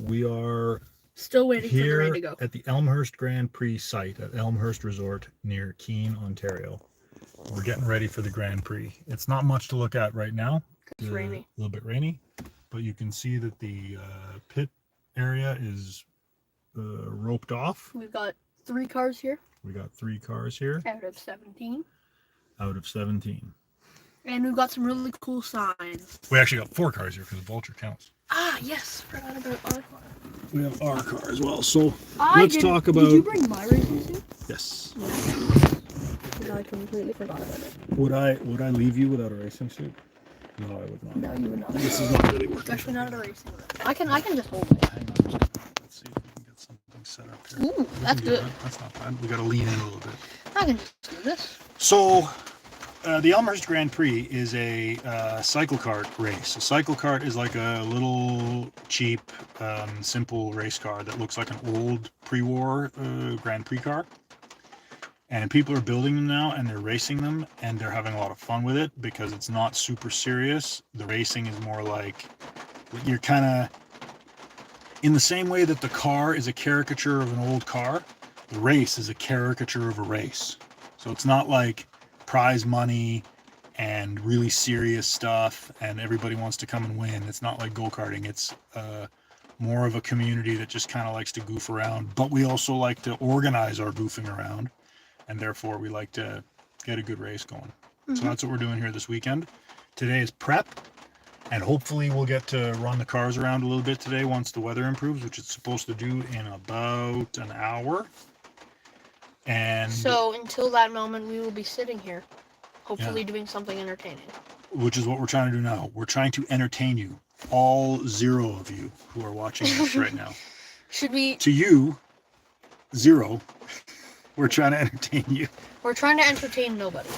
We are still waiting for the rain here to go. at the Elmhirst Grand Prix site at Elmhirst Resort near Keene, Ontario. We're getting ready for the Grand Prix. It's not much to look at right now. It's rainy. A little bit rainy, but you can see that the pit area is roped off. We've got 3 cars here. We got 3 cars here. Out of 17. Out of 17. And we've got some really cool signs. We actually got 4 cars here because Vulture counts. Ah, yes. Forgot about our car. We have our car as well. So Let's talk about. Did you bring my racing suit? Yes. I completely forgot about it. Would I leave you without a racing suit? No, I would not. No, you would not. This is not really working. Especially not at a racing event. I can just hold it. Hang on. Let's see if we can get something set up here. Ooh, that's good. That's not bad. We got to lean in a little bit. I can just do this. So, the Elmhirst Grand Prix is a cyclekart race. A cyclekart is like a little cheap, simple race car that looks like an old pre-war Grand Prix car. And people are building them now, and they're racing them, and they're having a lot of fun with it because it's not super serious. The racing is more like you're kind of in the same way that the car is a caricature of an old car. The race is a caricature of a race. So it's not like prize money and really serious stuff and everybody wants to come and win. It's not like go-karting. It's more of a community that just kind of likes to goof around, but we also like to organize our goofing around, and therefore we like to get a good race going. So that's what we're doing here this weekend. Today is prep, and hopefully we'll get to run the cars around a little bit today once the weather improves, which it's supposed to do in about an hour. And so until that moment, we will be sitting here, hopefully doing something entertaining. Which is what we're trying to do now. We're trying to entertain you, all 0 of you who are watching this right now. Should we? To you, 0, we're trying to entertain you. We're trying to entertain nobody.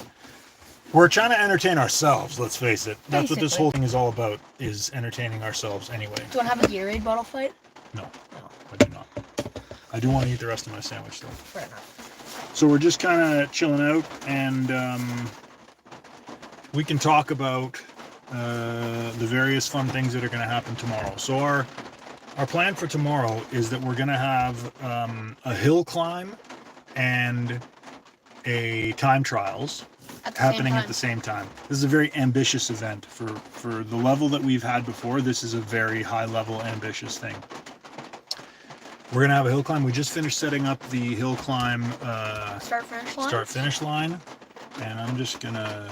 We're trying to entertain ourselves, let's face it. That's what this Basically. whole thing is all about, is entertaining ourselves anyway. Do you want to have a Gatorade bottle fight? No, I do not. I do want to eat the rest of my sandwich though. Fair enough. So we're just kind of chilling out, and we can talk about the various fun things that are going to happen tomorrow. So our plan for tomorrow is that we're going to have a hill climb and a time trials happening at the same time. This is a very ambitious event for the level that we've had before. This is a very high level ambitious thing. We're going to have a hill climb. We just finished setting up the hill climb start finish line. And I'm just going to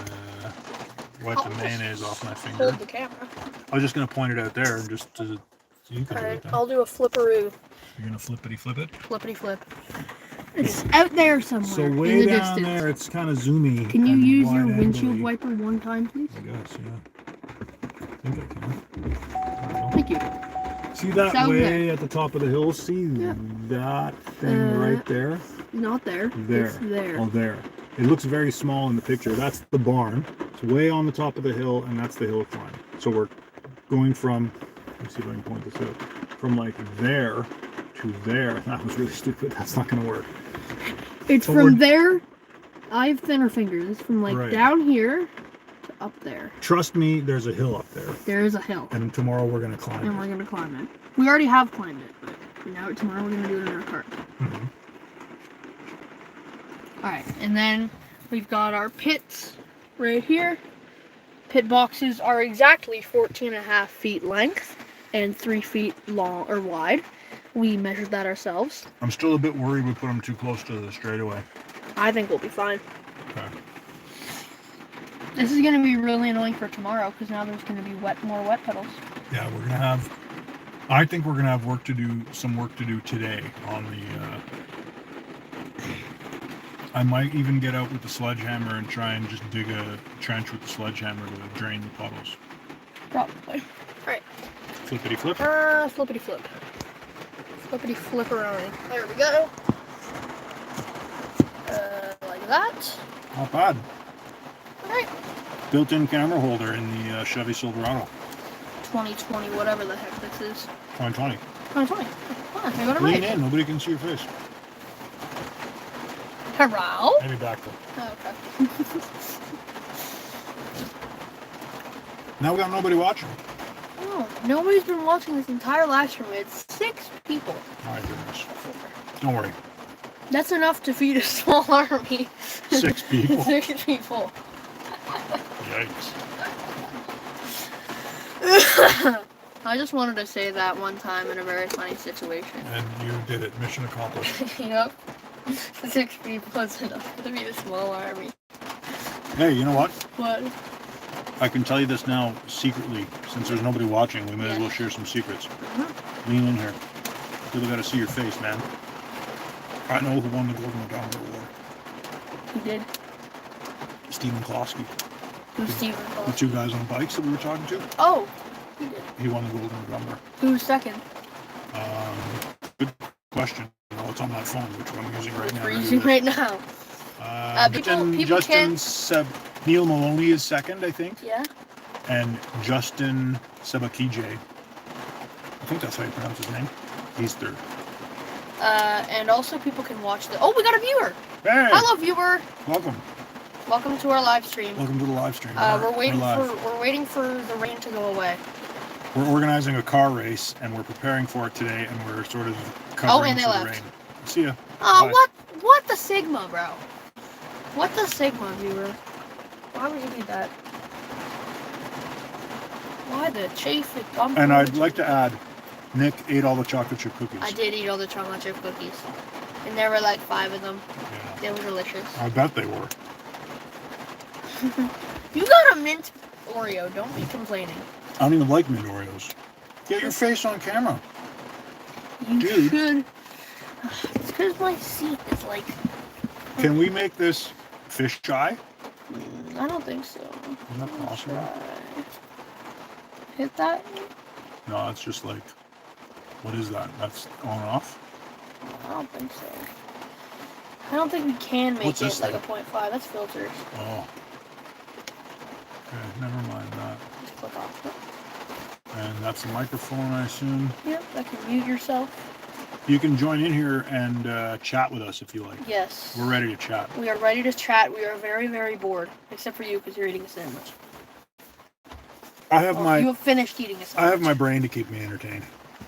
wipe the mayonnaise off my finger. Hold the camera. I was just going to point it out there and just to, you can do Alright, it then. I'll do a flipperoo. You're going to flippity flip it? Flippity flip. It's out there somewhere. So in way the down distance. there, it's kind of zoomy. Can you and use your wide windshield angly. wiper one time, please? I guess, yeah. I think I can. Thank you. See that Sound way there. at the top of the hill? See that thing right there? Not there. There. It's there. Oh, there. It looks very small in the picture. That's the barn. It's way on the top of the hill, and that's the hill climb. So we're going from, let me see if I can point this out, from like there to there. That was really stupid. That's not going to work. It's But from there. I have thinner fingers. It's from like Right. down here to up there. Trust me, there's a hill up there. There is a hill. And tomorrow we're going to climb And it. we're going to climb it. We already have climbed it, but now tomorrow we're going to do it in our cart. Mhm. Alright, and then we've got our pits right here. Pit boxes are exactly 14.5 feet length and 3 feet long or wide. We measured that ourselves. I'm still a bit worried we put them too close to the straightaway. I think we'll be fine. Okay. This is going to be really annoying for tomorrow because now there's going to be more wet puddles. Yeah, we're going to have, I think we're going to have some work to do today on the, I might even get out with the sledgehammer and try and just dig a trench with the sledgehammer to drain the puddles. Probably. Alright. Flippity flip. Flippity flip. Flippity flipperoni. There we go. Like that. Not bad. Alright. Built-in camera holder in the Chevy Silverado. 2020, whatever the heck this is. 2020. 2020. Come on, I got it Lean right. in, nobody can see your face. Hello? Maybe back them. Oh, okay. Now we got nobody watching. Oh, No, nobody's been watching this entire live stream. It's 6 people. My goodness. Don't worry. That's enough to feed a small army. 6 people. 6 people. Yikes. I just wanted to say that one time in a very funny situation. And you did it. Mission accomplished. Yep. 6 people is enough to feed a small army. Hey, you know what? What? I can tell you this now secretly. Since there's nobody watching, we may as well share some secrets. Lean in here. Really got to see your face, man. I know who won the Golden Medallion Award. Who did? Stephen Klosky. Who's Stephen The Klosky? 2 guys on bikes that we were talking to. Oh, he did. He won the Golden Medallion. Who's second? Good question. Well, it's on my phone, which I'm using right now. We're using right now. Justin Neil Maloney is second, I think. Yeah. And Justin Sebakije. I think that's how you pronounce his name. He's third. And also people can watch the. Oh, we got a viewer. Hey! Hello, viewer. Welcome. Welcome to our live stream. Welcome to the live stream. We're waiting for the rain to go away. We're organizing a car race, and we're preparing for it today, and we're sort of covering and they for left. the rain. See ya. Oh, Bye. what the Sigma, bro? What the Sigma, viewer? Why would you do that? Why the chafe? And I'd like to add, Nick ate all the chocolate chip cookies. I did eat all the chocolate chip cookies. And there were like 5 of them. Yeah. They were delicious. I bet they were. You got a mint Oreo. Don't be complaining. I don't even like mint Oreos. Get your face on camera. You Dude. should. It's because my seat is like. Can we make this fish eye? I don't think so. Isn't that possible? Hit that? No, it's just like, what is that? That's on and off? I don't think so. I don't think we can make What's it this like thing? a 0.5. That's filters. Oh. Okay, never mind that. Just click off it. And that's the microphone, I assume. Yep, that can mute yourself. You can join in here and chat with us if you like. Yes. We're ready to chat. We are ready to chat. We are very, very bored. Except for you, because you're eating a sandwich. I have You have finished eating a sandwich. I have my brain to keep me entertained.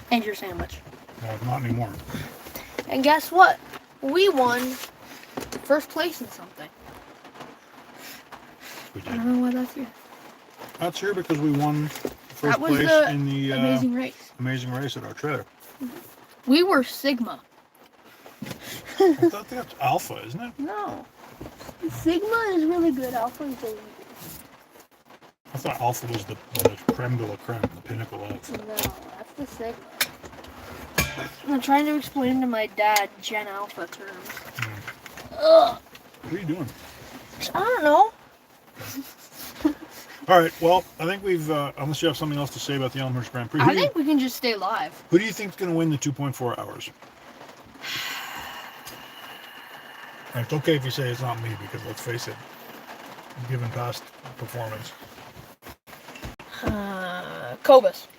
And your sandwich. No, not anymore. And guess what? We won first place in something. We I did. don't know why that's here. That's here because we won first That was place the in the amazing race. amazing race at our trailer. We were Sigma. I thought that's Alpha, isn't it? No. Sigma is really good. Alpha is really good. I thought Alpha was the creme de la creme, the pinnacle of. No, that's the Sigma. I'm trying to explain to my dad Gen Alpha terms. Ugh. What are you doing? I don't know. All right, well, I think we've, unless you have something else to say about the Elmhirst Grand Prix. I think we can just stay live. Who do you think is going to win the 2.4 hours? And it's okay if you say it's not me, because let's face it, given past performance. Cobus.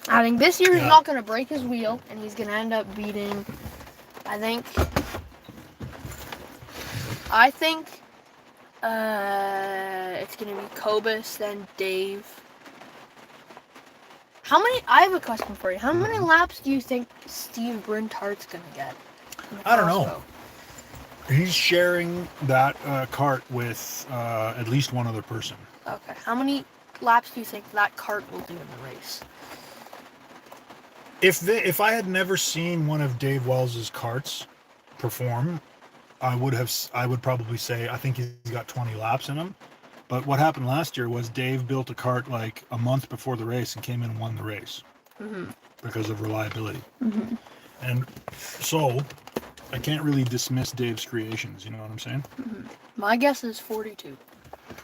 I think this year he's not going to break his wheel, and he's going to end up beating, I think it's going to be Cobus, then Dave. I have a question for you. How many laps do you think Steve Brintart's going to get? I don't know. He's sharing that cart with at least one other person. Okay. How many laps do you think that cart will do in the race? If I had never seen one of Dave Wells's carts perform, I would probably say I think he's got 20 laps in him. But what happened last year was Dave built a cart like a month before the race and came in and won the race because of reliability. And so I can't really dismiss Dave's creations. You know what I'm saying? My guess is 42.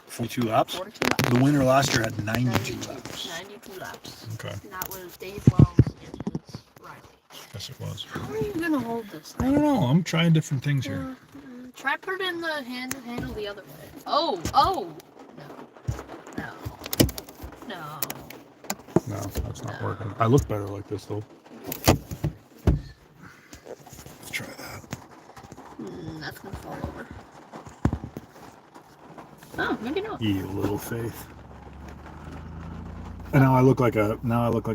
42 laps. 42 laps. The winner last year had 92 laps. 92 laps. Okay. And that was Dave Wells and his Riley. Yes, it was. How are you gonna hold this? I don't know. I'm trying different things here. Try put it in the handle the other way. Oh, no. No, that's not working. I look better like this, though. Let's try that. That's gonna fall over. Oh, maybe not. You little faith. And now I look like a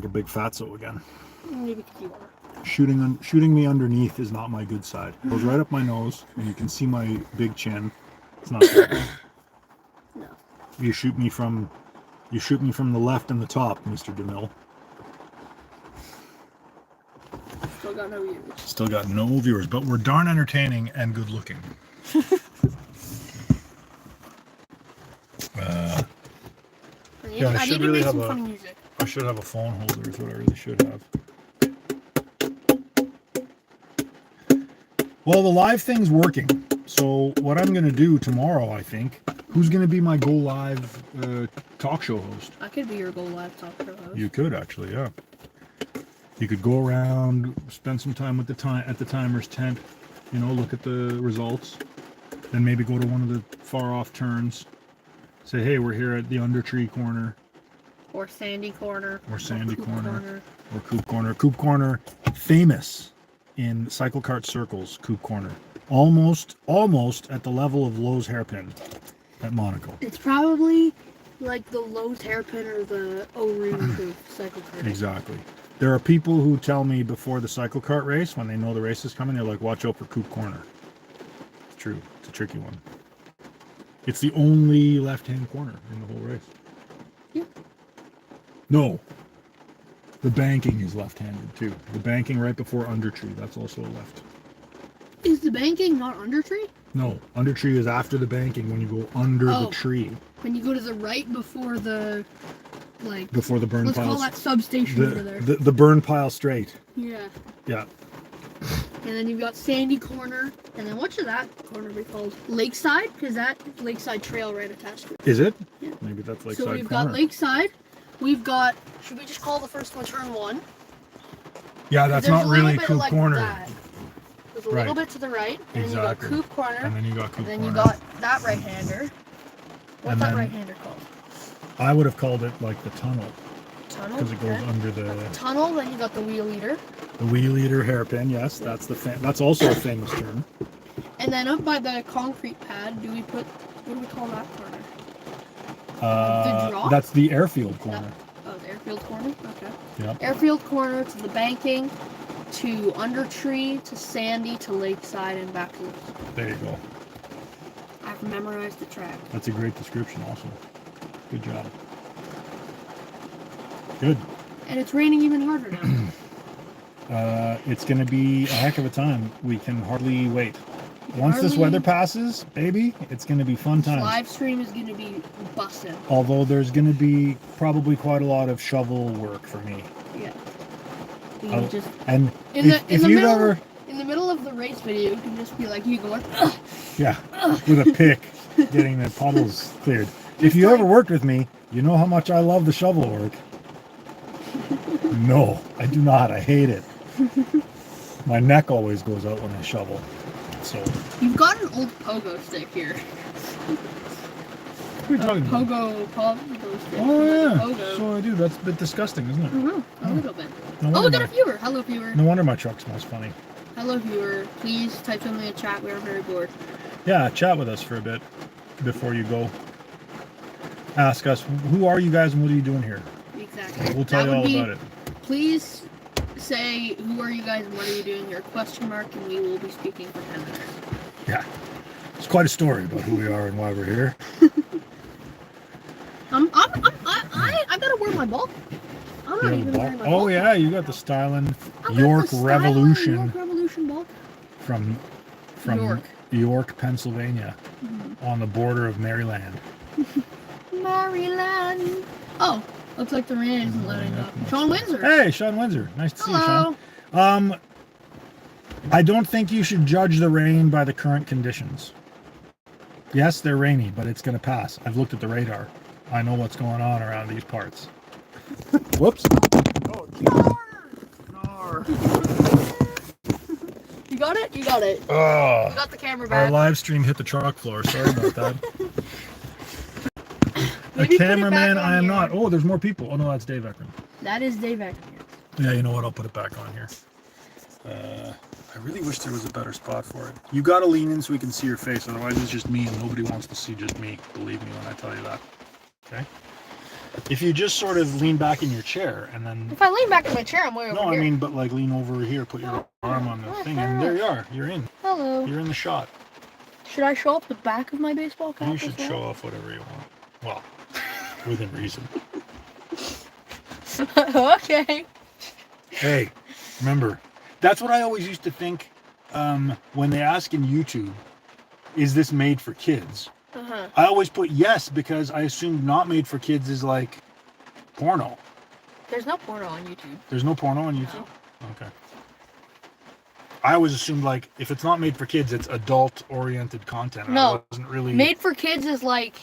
big fatso again. Maybe because you are. Shooting me underneath is not my good side. It goes right up my nose, and you can see my big chin. It's not good. No. You shoot me from the left and the top, Mr. DeMille. Still got no viewers. Still got no viewers, but we're darn entertaining and good looking. I need to make some funny music. I should have a phone holder is what I really should have. Well, the live thing's working. So what I'm going to do tomorrow, I think, who's going to be my Go Live talk show host? I could be your Go Live talk show host. You could actually, yeah. You could go around, spend some time with at the timer's tent, look at the results, then maybe go to one of the far off turns. Say, hey, we're here at the Undertree corner. Or Sandy Corner. Or Sandy Corner. Or Coop Corner. Coop Corner, famous in cyclecart circles, Coop Corner. Almost at the level of Lowe's Hairpin at Monaco. It's probably like the Lowe's Hairpin or the O-Ring of cyclecart. Exactly. There are people who tell me before the cyclecart race, when they know the race is coming, they're like, watch out for Coop Corner. It's true. It's a tricky one. It's the only left-hand corner in the whole race. Yeah. No. The banking is left-handed too. The banking right before Undertree, that's also left. Is the banking not Undertree? No, Undertree is after the banking when you go under the tree. When you go to the right before the, before the burn let's pile. Let's call that substation over there. The burn pile straight. Yeah. Yeah. And then you've got Sandy Corner, and then what should that corner be called? Lakeside? Because that Lakeside Trail right attached to it. Is it? Yeah. Maybe that's Lakeside So we've corner. got Lakeside. We've got, should we just call the first one turn 1? Yeah, that's not really Coop Corner. That. There's a little bit to the right, and exactly. then you got Coop Corner, and then you got Coop and then Corner. you got that right-hander. What's that right-hander called? I would have called it like the tunnel. Tunnel? Because it goes under the tunnel, then you got the wheel eater. The wheel eater hairpin, yes, that's also a famous term. And then up by the concrete pad, what do we call that corner? The drop? That's the airfield corner. Oh, the airfield corner? Okay. Yeah. Airfield corner to the banking, to Undertree, to Sandy, to Lakeside, and back to There you go. I've memorized the track. That's a great description also. Good job. Good. And it's raining even harder now. It's going to be a heck of a time. We can hardly wait. Once this weather passes, baby, it's going to be fun times. Live stream is going to be busting. Although there's going to be probably quite a lot of shovel work for me. Yeah. And in the middle of the race video, you can just be like you going. Ugh, yeah, with a pick, getting the puddles cleared. If you ever worked with me, you know how much I love the shovel work. No, I do not. I hate it. My neck always goes out when I shovel. So you've got an old pogo stick here. What are you talking about? Pogo stick. Oh yeah. Pogo. So I do. That's a bit disgusting, isn't it? Mm-hmm. A little bit. No we got a viewer. Hello, viewer. No wonder my truck smells funny. Hello, viewer. Please type something in the chat. We are very bored. Yeah, chat with us for a bit before you go. Ask us, who are you guys and what are you doing here? Exactly. We'll tell you all about it. Please say, who are you guys and what are you doing here? Question mark, and we will be speaking for 10 minutes. Yeah. It's quite a story about who we are and why we're here. I gotta wear my ball. I'm not even wearing my ball. Oh yeah, you got the styling York Revolution ball. From York, Pennsylvania, on the border of Maryland. Maryland. Oh, looks like the rain isn't letting up. Sean Windsor. Hey, Sean Windsor. Nice to see you, Sean. I don't think you should judge the rain by the current conditions. Yes, they're rainy, but it's going to pass. I've looked at the radar. I know what's going on around these parts. Whoops. Oh, nar. You got it? You got it. Oh, you got the camera back. Our live stream hit the truck floor. Sorry about that. A cameraman, I am not. Oh, there's more people. Oh, no, that's Dave Eckman. That is Dave Eckman. Yeah, you know what? I'll put it back on here. I really wish there was a better spot for it. You got to lean in so we can see your face. Otherwise, it's just me, and nobody wants to see just me. Believe me when I tell you that. Okay? If you just sort of lean back in your chair and then. If I lean back in my chair, I'm way over No, here. I mean, but like lean over here, put your arm on the thing, and there you are. You're in. Hello. You're in the shot. Should I show up the back of my baseball cap? You should show off whatever you want. Well, within reason. Okay. Hey, remember, that's what I always used to think when they ask in YouTube, is this made for kids? Uh-huh. I always put yes because I assumed not made for kids is like porno. There's no porno on YouTube. There's no porno on YouTube? No. Okay. I always assumed like if it's not made for kids, it's adult-oriented content. No. I wasn't really... Made for kids is like...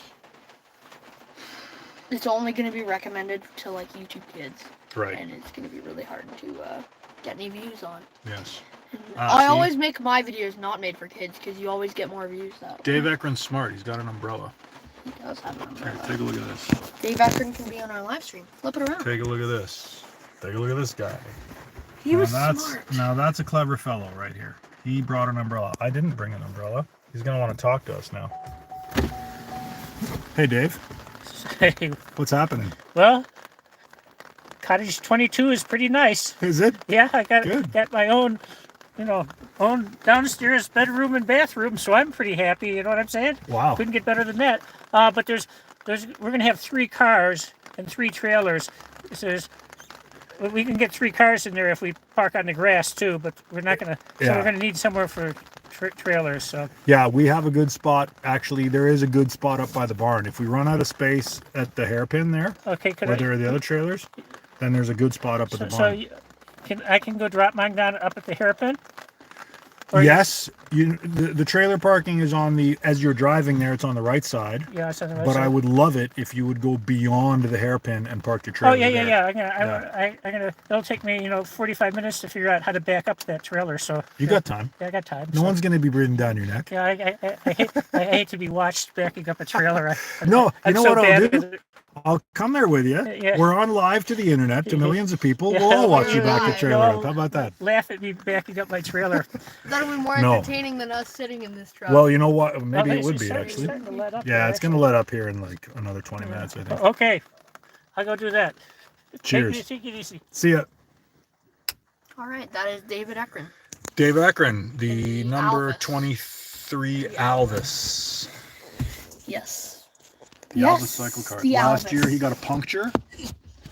It's only going to be recommended to like YouTube kids. Right. And it's going to be really hard to get any views on. Yes. I always make my videos not made for kids because you always get more views that way. Dave Ekron's smart. He's got an umbrella. He does have an umbrella. Here, take a look at this. Dave Ekron can be on our live stream. Flip it around. Take a look at this. Take a look at this guy. He was smart. Now that's a clever fellow right here. He brought an umbrella. I didn't bring an umbrella. He's going to want to talk to us now. Hey, Dave. Hey, What's happening? well, cottage 22 is pretty nice. Is it? Yeah, I Good. got my own, own downstairs bedroom and bathroom, so I'm pretty happy. You know what I'm saying? Wow. Couldn't get better than that. But we're gonna have 3 cars and 3 trailers. We can get 3 cars in there if we park on the grass too, but we're not gonna. So Yeah. we're gonna need somewhere for trailers. So Yeah, we have a good spot. Actually, there is a good spot up by the barn. If we run out of space at the hairpin there, okay, where there are the other trailers, then there's a good spot up at the barn. I can go drop mine down up at the hairpin? Or Yes, the trailer parking is on the, as you're driving there, it's on the right side. Yeah, it's on the right But side. I would love it if you would go beyond the hairpin and park your trailer Oh yeah, there. yeah. I'm gonna. It'll take me, 45 minutes to figure out how to back up to that trailer. So You got time. yeah, I got time. No one's going to be breathing down your neck. Yeah, I hate to be watched backing up a trailer. No, you I'm know so what I'll bad do? at it. I'll come there with you. Yeah. We're on live to the internet to millions of people. Yeah. We'll all watch you back the Live. trailer up. No. How about that? Laugh at me backing up my trailer. That'll be more No. entertaining than us sitting in this truck. Well, you know what? Maybe Oh, it would it's be starting- actually. starting to let up Yeah, there, it's going to actually. let up here in like another 20 minutes, I think. Okay, I'll go do that. Cheers. Take it easy. See ya. All right, that is David Ekron. Dave Ekron, the The number Alvis. 23 Alvis. Yes. The Yes, Alvis cycle cart. the Last Alvis. year he got a puncture.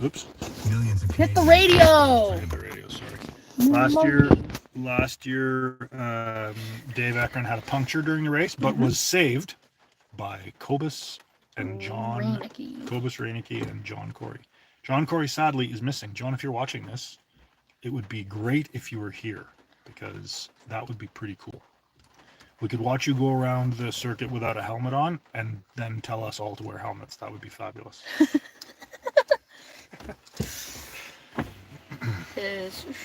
Oops. Millions of Hit the Canadians- radio. I hit the radio, sorry. Last year, Dave Ekron had a puncture during the race, but was saved by Cobus and John. Reinecke. Cobus Reinecke and John Corey. John Corey sadly is missing. John, if you're watching this, it would be great if you were here because that would be pretty cool. We could watch you go around the circuit without a helmet on and then tell us all to wear helmets. That would be fabulous.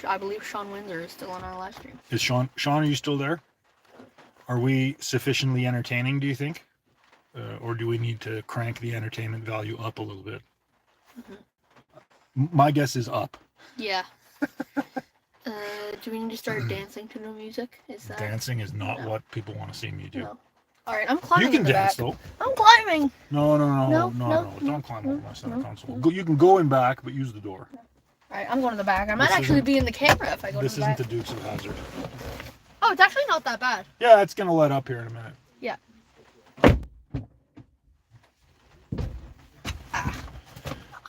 I believe Sean Windsor is still on our live stream. Is Sean, are you still there? Are we sufficiently entertaining, do you think? Or do we need to crank the entertainment value up a little bit? My guess is up. Yeah. Do we need to start dancing to no music? Is that Dancing is not No. what people want to see me do. No. All right, I'm climbing. You can in the dance back. though. I'm climbing. No. No, Don't climb over my center no, console. Go, you can go in back, but use the door. All right, I'm going to the back. I might This actually isn't- be in the camera if I go to This the isn't back. the Dukes of Hazzard. Oh, it's actually not that bad. Yeah, it's gonna let up here in a minute. Yeah.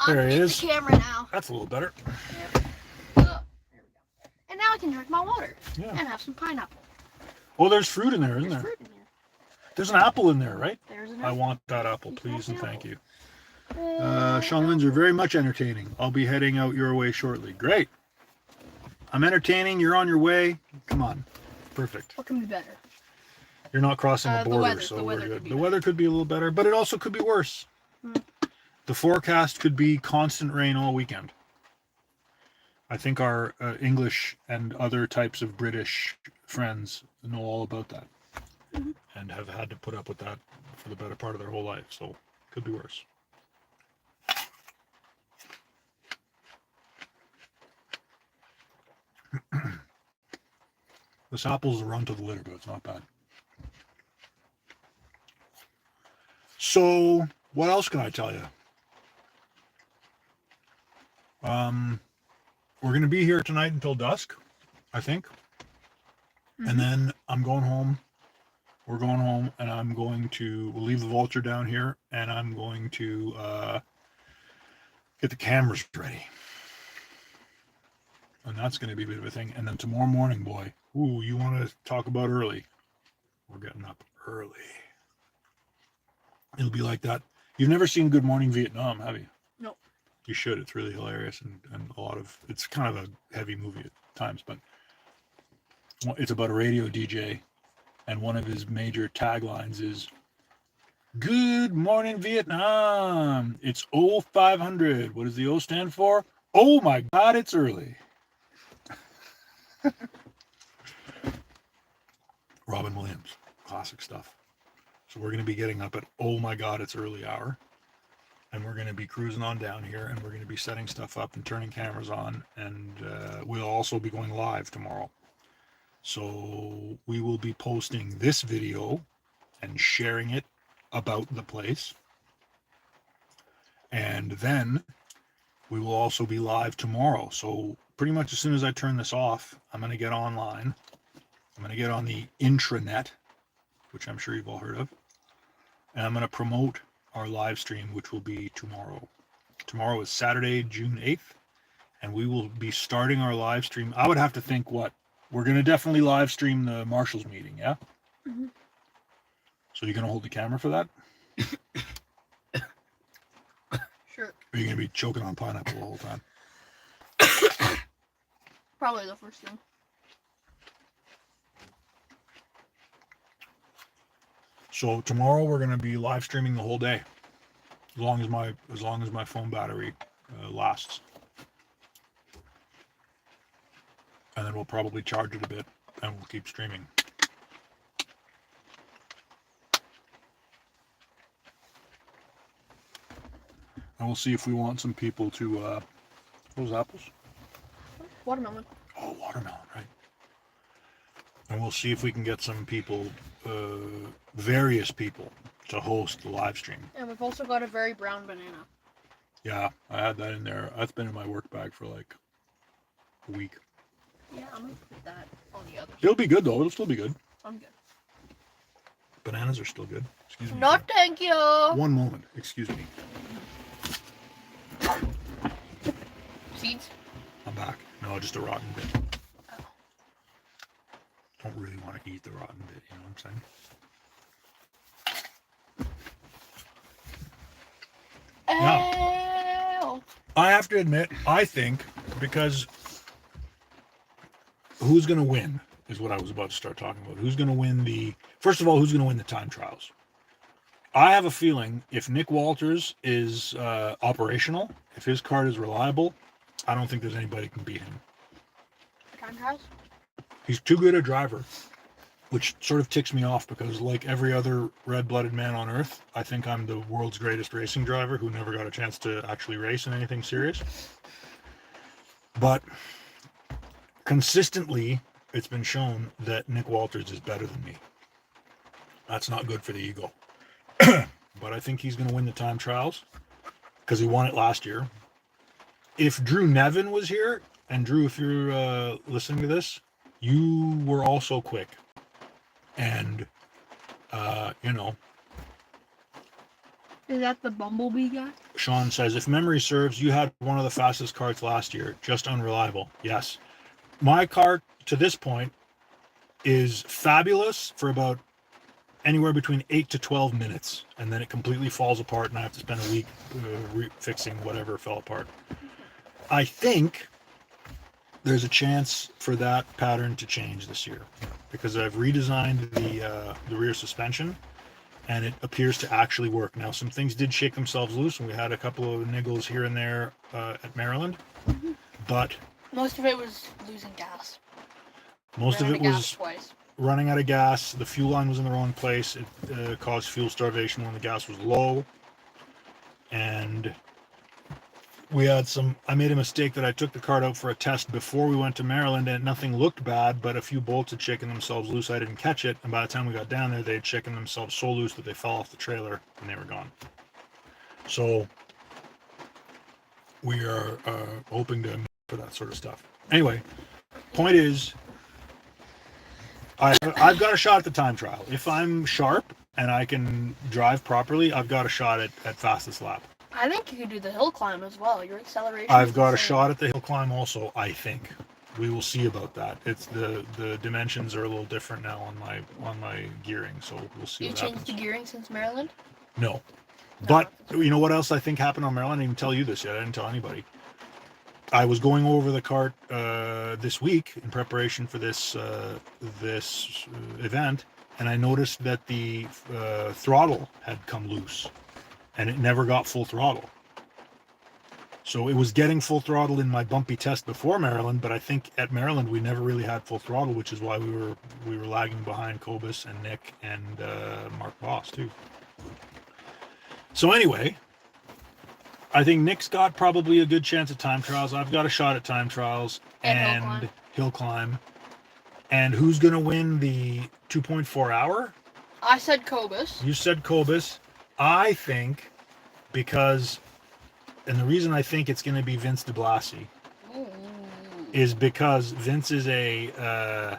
There it Underneath is. the camera now. That's a little better. There we go. And now I can drink my water Yeah. and have some pineapple. Oh, there's fruit in there, isn't There's there? fruit in here. There's an apple in there, right? There's an I apple. want that apple, please and thank you. Uh, Sean Windsor, very much entertaining. I'll be heading out your way shortly. Great. I'm entertaining. You're on your way. Come on. Perfect. What can be better? You're not crossing the The border, weather- so the we're weather good. could be The better. weather could be a little better, but it also could be worse. The forecast could be constant rain all weekend. I think our English and other types of British friends know all about that and have had to put up with that for the better part of their whole life, so could be worse. This apple's a run to the litter, but it's not bad. So, what else can I tell you? We're going to be here tonight until dusk, I think. And then I'm going home. We're going home, and we'll leave the Vulture down here, and I'm going to get the cameras ready. And that's going to be a bit of a thing. And then tomorrow morning, boy, you want to talk about early? We're getting up early. It'll be like that. You've never seen Good Morning Vietnam, have you? No. You should. It's really hilarious, and it's kind of a heavy movie at times, but it's about a radio DJ, and one of his major taglines is, "Good morning, Vietnam. It's 0500. What does the O stand for? Oh my God, it's early." Robin Williams, classic stuff. So we're going to be getting up at, oh my God, it's early hour. And we're going to be cruising on down here, and we're going to be setting stuff up and turning cameras on. And we'll also be going live tomorrow. So we will be posting this video and sharing it about the place. And then we will also be live tomorrow. So pretty much as soon as I turn this off, I'm going to get online. I'm going to get on the intranet, which I'm sure you've all heard of. And I'm going to promote our live stream, which will be tomorrow. Tomorrow is Saturday, June 8th. And we will be starting our live stream. I would have to think what? We're going to definitely live stream the Marshals meeting, yeah? Mm-hmm. So you're going to hold the camera for that? Sure. Or are you going to be choking on pineapple the whole time? Probably the first thing. So tomorrow we're going to be live streaming the whole day, as long as my phone battery lasts, and then we'll probably charge it a bit, and we'll keep streaming. And we'll see if we want some people to those apples. Watermelon. Oh, watermelon, right? And we'll see if we can get some people, various people, to host the live stream. And we've also got a very brown banana. Yeah, I had that in there. That's been in my work bag for like a week. Yeah, I'm gonna put that on the other side. It'll be good though. It'll still be good. I'm good. Bananas are still good. Excuse me. No, thank you. One moment. Excuse me. Seeds? I'm back. No, just a rotten bit. Oh. Don't really want to eat the rotten bit, you know what I'm saying? Ew. I have to admit, I think, because who's going to win is what I was about to start talking about. Who's going to win first of all, who's going to win the time trials? I have a feeling if Nick Walters is operational, if his cart is reliable, I don't think there's anybody who can beat him. Time trials? He's too good a driver, which sort of ticks me off because like every other red-blooded man on earth, I think I'm the world's greatest racing driver who never got a chance to actually race in anything serious. But consistently, it's been shown that Nick Walters is better than me. That's not good for the ego. But I think he's going to win the time trials because he won it last year. If Drew Nevin was here, and Drew, if you're listening to this, you were also quick. And, Is that the Bumblebee guy? Sean says, if memory serves, you had one of the fastest carts last year, just unreliable. Yes. My cart, to this point, is fabulous for about anywhere between 8 to 12 minutes, and then it completely falls apart, and I have to spend a week fixing whatever fell apart. I think there's a chance for that pattern to change this year because I've redesigned the rear suspension, and it appears to actually work. Now, some things did shake themselves loose, and we had a couple of niggles here and there at Maryland, but Most of it was losing gas. most of Ran it out of gas was twice. running out of gas. The fuel line was in the wrong place. It caused fuel starvation when the gas was low. And I made a mistake that I took the cart out for a test before we went to Maryland, and nothing looked bad, but a few bolts had shaken themselves loose. I didn't catch it. And by the time we got down there, they had shaken themselves so loose that they fell off the trailer and they were gone. So we are hoping to for that sort of stuff. Anyway, point is, I've got a shot at the time trial. If I'm sharp and I can drive properly, I've got a shot at fastest lap. I think you could do the hill climb as well. Your acceleration. I've got a shot at the hill climb also, I think. We will see about that. It's the dimensions are a little different now on my gearing, so we'll see. You changed the gearing since Maryland? No. But you know what else I think happened on Maryland? I didn't even tell you this yet. I didn't tell anybody. I was going over the kart this week in preparation for this event, and I noticed that the throttle had come loose, and it never got full throttle. So it was getting full throttle in my bumpy test before Maryland, but I think at Maryland we never really had full throttle, which is why we were lagging behind Cobus and Nick and Mark Boss too. So anyway, I think Nick's got probably a good chance at time trials. I've got a shot at time trials and hill climb. And who's going to win the 2.4 hour? I said Cobus. You said Cobus. I think because, and the reason I think it's going to be Vince DeBlasi is because Vince is a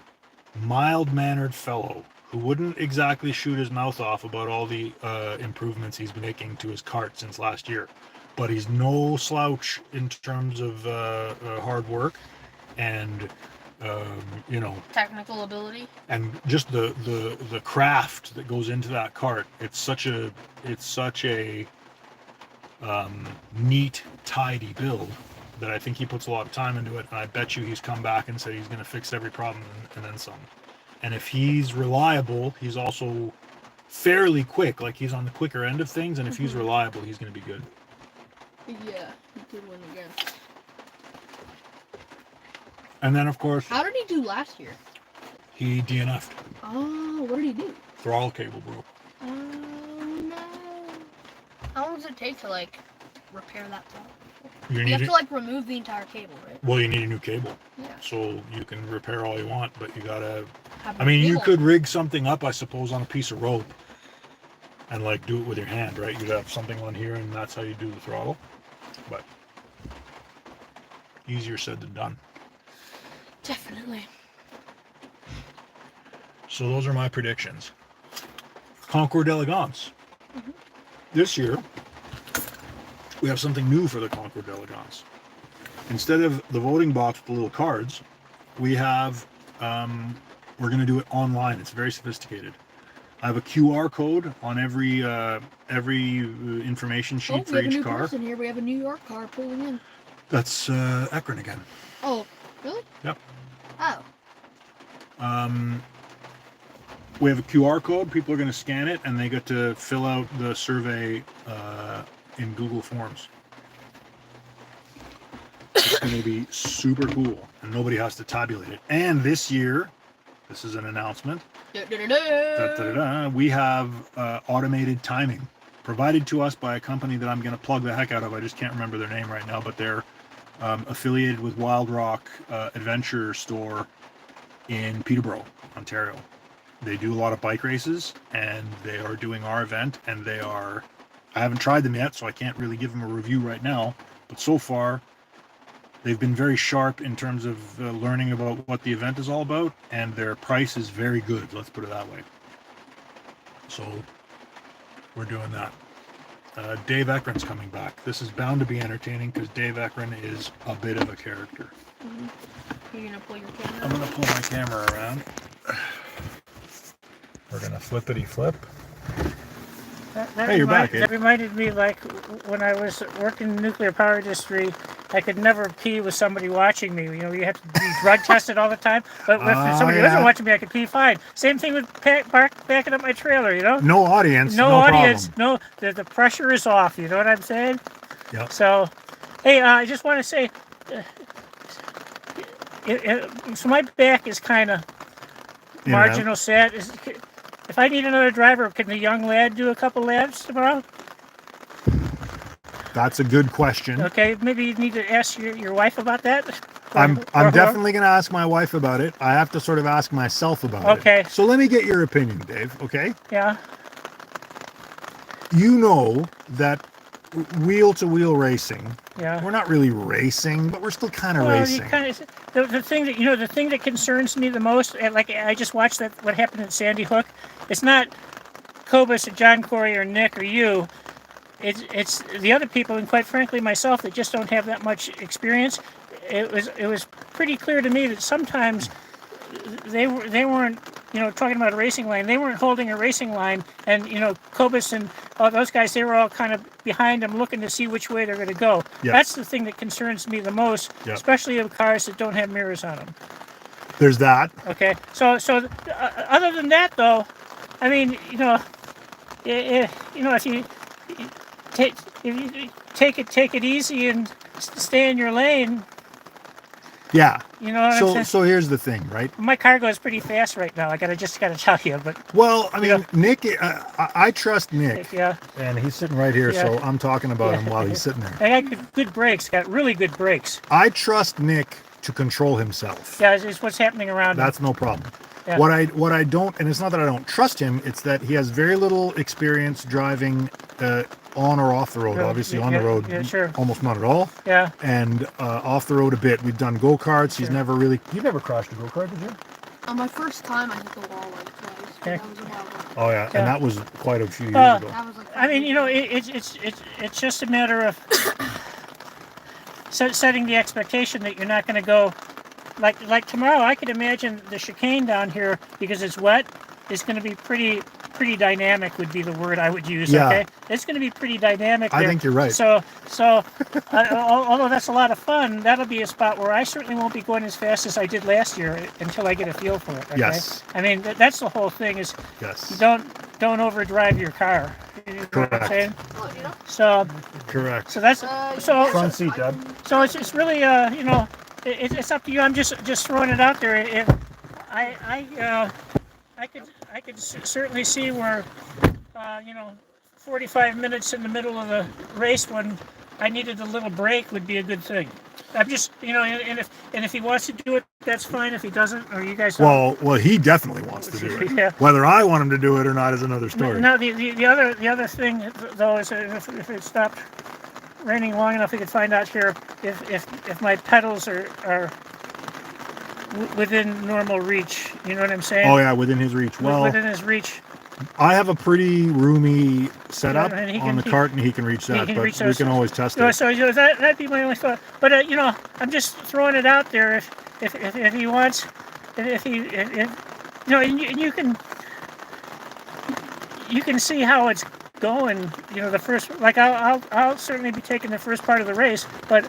mild-mannered fellow who wouldn't exactly shoot his mouth off about all the improvements he's making to his kart since last year. But he's no slouch in terms of hard work and, technical ability. And just the craft that goes into that kart. It's such a neat, tidy build that I think he puts a lot of time into it. And I bet you he's come back and said he's going to fix every problem and then some. And if he's reliable, he's also fairly quick. Like he's on the quicker end of things. And if he's reliable, he's going to be good. Yeah, he could win again. And then, of course... How did he do last year? He DNF'd. Oh, what did he do? Throttle cable broke. Oh, no. How long does it take to, repair that throttle? You have to, remove the entire cable, right? Well, you need a new cable. Yeah. So you can repair all you want, but you gotta... You you could rig something up, I suppose, on a piece of rope and, do it with your hand, right? You'd have something on here, and that's how you do the throttle. But easier said than done. Definitely. So those are my predictions. Concours d'Elegance. Mm-hmm. This year, we have something new for the Concours d'Elegance. Instead of the voting box with the little cards, we have, we're going to do it online. It's very sophisticated. I have a QR code on every information sheet for each car. Person here. We have a New York car pulling in. That's Ekron again. Oh, really? Yep. Oh. We have a QR code. People are going to scan it, and they get to fill out the survey in Google Forms. It's going to be super cool, and nobody has to tabulate it. And this year, this is an announcement. We have automated timing provided to us by a company that I'm going to plug the heck out of. I just can't remember their name right now, but they're affiliated with Wild Rock Adventure Store in Peterborough, Ontario. They do a lot of bike races, and they are doing our event, and I haven't tried them yet, so I can't really give them a review right now, but so far they've been very sharp in terms of learning about what the event is all about, and their price is very good, let's put it that way. So we're doing that. Dave Ekron's coming back. This is bound to be entertaining because Dave Ekron is a bit of a character. Mm-hmm. You're going to pull your camera? I'm going to pull my camera around. We're going to flippity flip. Hey, you're back, That reminded me, when I was working in the nuclear power industry, I could never pee with somebody watching me. You have to be drug tested all the time. But if somebody wasn't watching me, I could pee fine. Same thing with backing up my trailer, No audience, no audience. Problem. No, the pressure is off. You know what I'm saying? Yeah. So, hey, I just want to say, so my back is kind of marginal set. If I need another driver, can the young lad do a couple laps tomorrow? That's a good question. Okay, maybe you need to ask your wife about that. I'm definitely going to ask my wife about it. I have to sort of ask myself about it. Okay. So let me get your opinion, Dave, okay? Yeah. You know that wheel-to-wheel racing Yeah. We're not really racing, but we're still kind of Well, racing. you kind of the thing that the thing that concerns me the most, like I just watched what happened at Sandy Hook. It's not Cobus or John Corey or Nick or you. It's the other people, and quite frankly myself, that just don't have that much experience. It was pretty clear to me that sometimes they weren't talking about a racing line. They weren't holding a racing line, and Cobus and all those guys, they were all kind of behind them, looking to see which way they're going to go. Yeah. That's the thing that concerns me the most, Yeah. especially of cars that don't have mirrors on them. There's that. Okay, so other than that, though, I mean, if you take it easy and stay in your lane. Yeah. You know what I'm saying? So here's the thing, right? My car goes pretty fast right now. I gotta tell you, but Well, I mean, Nick, I trust Nick. yeah, And he's sitting right here, so I'm talking about him while he's sitting there. I got good brakes. Got really good brakes. I trust Nick to control himself. Yeah, it's what's happening around. That's no problem. Yeah. What I don't, and it's not that I don't trust him, it's that he has very little experience driving on or off the road. Yeah, Obviously, yeah, on the road, yeah, sure. almost not at all. Yeah. And off the road a bit. We've done go-karts. He's Sure. never really. You've never crashed a go-kart, did you? On my first time, I hit the wall like twice. But Yeah. that was about it. Oh yeah, Yeah. and that was quite a few years Well, ago. That was like. I mean, it's just a matter of setting the expectation that you're not going to go like tomorrow. I could imagine the chicane down here, because it's wet, is going to be pretty dynamic, would be the word I would use. Yeah. Okay, it's going to be pretty dynamic. I there. think you're right. So although that's a lot of fun, that'll be a spot where I certainly won't be going as fast as I did last year until I get a feel for it. Okay? Yes. I mean, that's the whole thing. Is Yes. you don't overdrive your car. You know what I'm Correct. saying? Well, you know, So Correct. that's so Front seat, Dad. so it's really it's up to you. I'm just throwing it out there. If I could certainly see where 45 minutes in the middle of the race when I needed a little break would be a good thing. I'm just and if he wants to do it, that's fine. If he doesn't, or you guys don't. Well, he definitely wants to do it. Yeah. Whether I want him to do it or not is another story. Now the other thing though is if it stopped raining long enough, we could find out here if my pedals are within normal reach. You know what I'm saying? Oh yeah, within his reach. Well, within his reach. I have a pretty roomy setup Yeah, and he on can- the cart, and he can reach that. can But reach we those. can always test So, it. that'd be my only thought. But I'm just throwing it out there. If he wants, if and you can see how it's going. The first, like I'll certainly be taking the first part of the race. But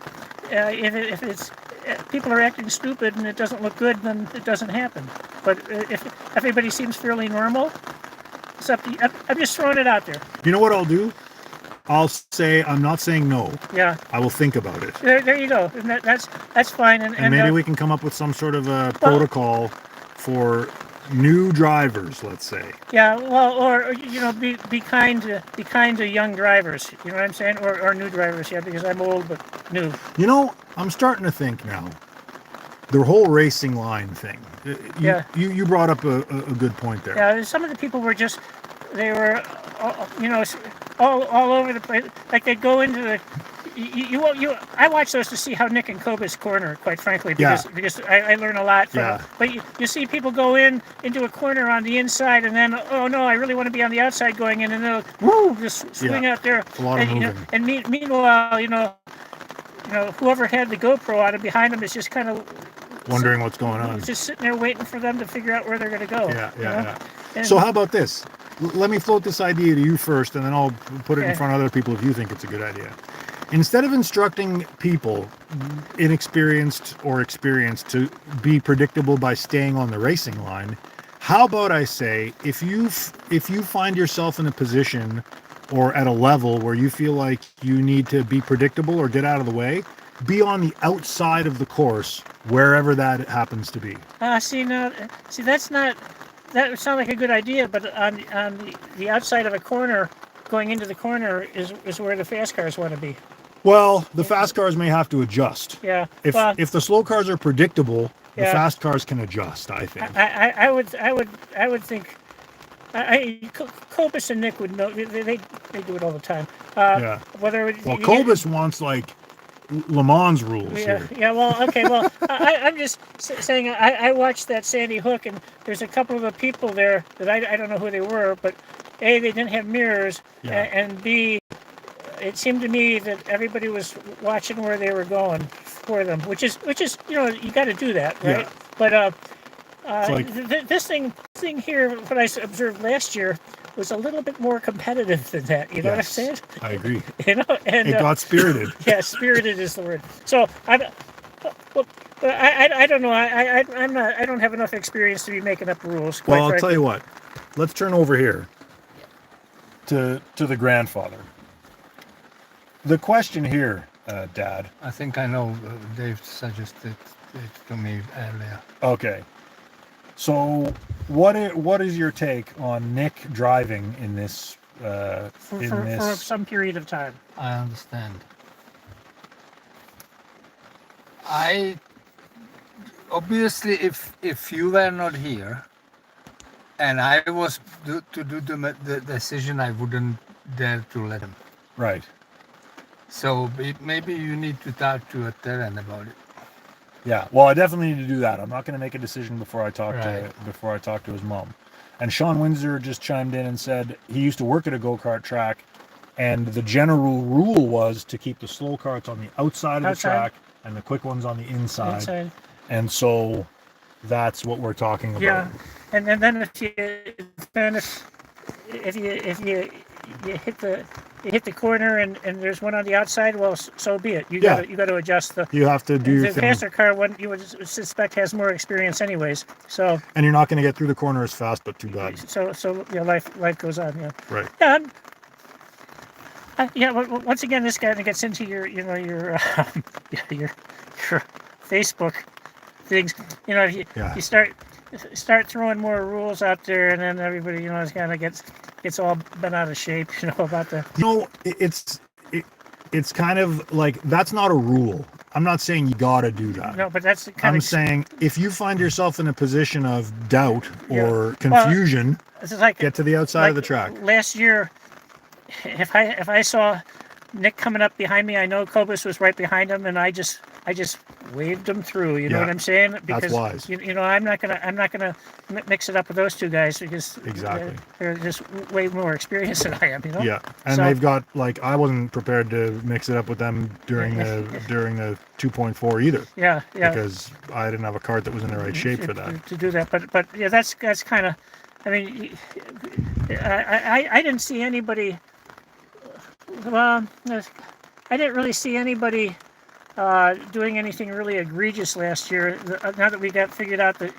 if it's people are acting stupid and it doesn't look good, then it doesn't happen. But if everybody seems fairly normal, it's up to you. I'm just throwing it out there. You know what I'll do? I'll say I'm not saying no. Yeah. I will think about it, There you go. And that's fine. and maybe we can come up with some sort of a protocol for new drivers. Let's say. Yeah, well, or be kind to young drivers. You know what I'm saying? Or new drivers. Yeah, because I'm old but new. You know, I'm starting to think now. The whole racing line thing. You brought up a good point there. Yeah, some of the people were they were, all over the place. Like they'd go into the. I watch those to see how Nick and Cobus corner, quite frankly, because I learn a lot from Yeah. it. But you see people go into a corner on the inside, and then, oh no, I really want to be on the outside going in, and they'll just swing out there. A lot of and, moving. And meanwhile, whoever had the GoPro on behind them is just kind of Wondering what's going on. just sitting there waiting for them to figure out where they're going to go. Yeah. And- So how about this? Let me float this idea to you first, and then I'll put it in Okay. front of other people if you think it's a good idea. Instead of instructing people, inexperienced or experienced, to be predictable by staying on the racing line, how about I say, if you find yourself in a position or at a level where you feel like you need to be predictable or get out of the way, be on the outside of the course, wherever that happens to be. That would sound like a good idea, but on the outside of a corner, going into the corner is where the fast cars want to be. Well, the fast cars may have to adjust. Yeah. If the slow cars are predictable, the Yeah. fast cars can adjust, I think. I would think. Cobus and Nick would know. They do it all the time. Yeah. Whether it, Well, you- Cobus wants like Le Mans rules Yeah, here. yeah. Well, okay. Well, I'm just saying. I watched that Sandy Hook, and there's a couple of the people there that I don't know who they were, but A, they didn't have mirrors, Yeah. and B, it seemed to me that everybody was watching where they were going for them, which is you got to do that, right? Yeah. But like- this thing here, what I observed last year, was a little bit more competitive than that. You know what I'm Yes, saying? I agree. You know, and It got spirited. yeah, spirited is the word. So well, I don't know. I'm not. I don't have enough experience to be making up rules. Quite Well, I'll frankly. tell you what. Let's turn over here to the grandfather. The question here, Dad. I think I know. Dave suggested it to me earlier. Okay. So, what is your take on Nick driving in this? For some period of time. I understand. I obviously, if you were not here, and I was to do the decision, I wouldn't dare to let him. Right. So maybe you need to talk to a Terran about it. Yeah. Well, I definitely need to do that. I'm not going to make a decision before I talk to his mom. And Sean Windsor just chimed in and said he used to work at a go-kart track, and the general rule was to keep the slow carts on the outside of the track and the quick ones on the inside. And so that's what we're talking about. Yeah, and then if you hit the corner and there's one on the outside, well, so be it. You got to adjust the. You have to do the things. faster car one you would suspect has more experience anyways. So. And you're not going to get through the corner as fast, but too bad. So yeah, life goes on. Yeah. Right. Yeah. Once again, this guy gets into your Facebook things. You know, if you start throwing more rules out there, and then everybody is kind of gets all bent out of shape. You know about the. It's kind of like that's not a rule. I'm not saying you got to do that. No, but that's I'm saying if you find yourself in a position of doubt or confusion, get to the outside of the track. Last year, if I saw Nick coming up behind me, I know Kobus was right behind him, and I just waved him through. You know what I'm saying? Because that's wise. I'm not gonna mix it up with those two guys because they're just way more experienced than I am. You know? Yeah, and they've got I wasn't prepared to mix it up with them during the 2.4 either. Yeah. Because I didn't have a cart that was in the right shape for that. To do that, but yeah, that's kind of. I mean, I didn't see anybody. Well, I didn't really see anybody doing anything really egregious last year. Now that we got figured out that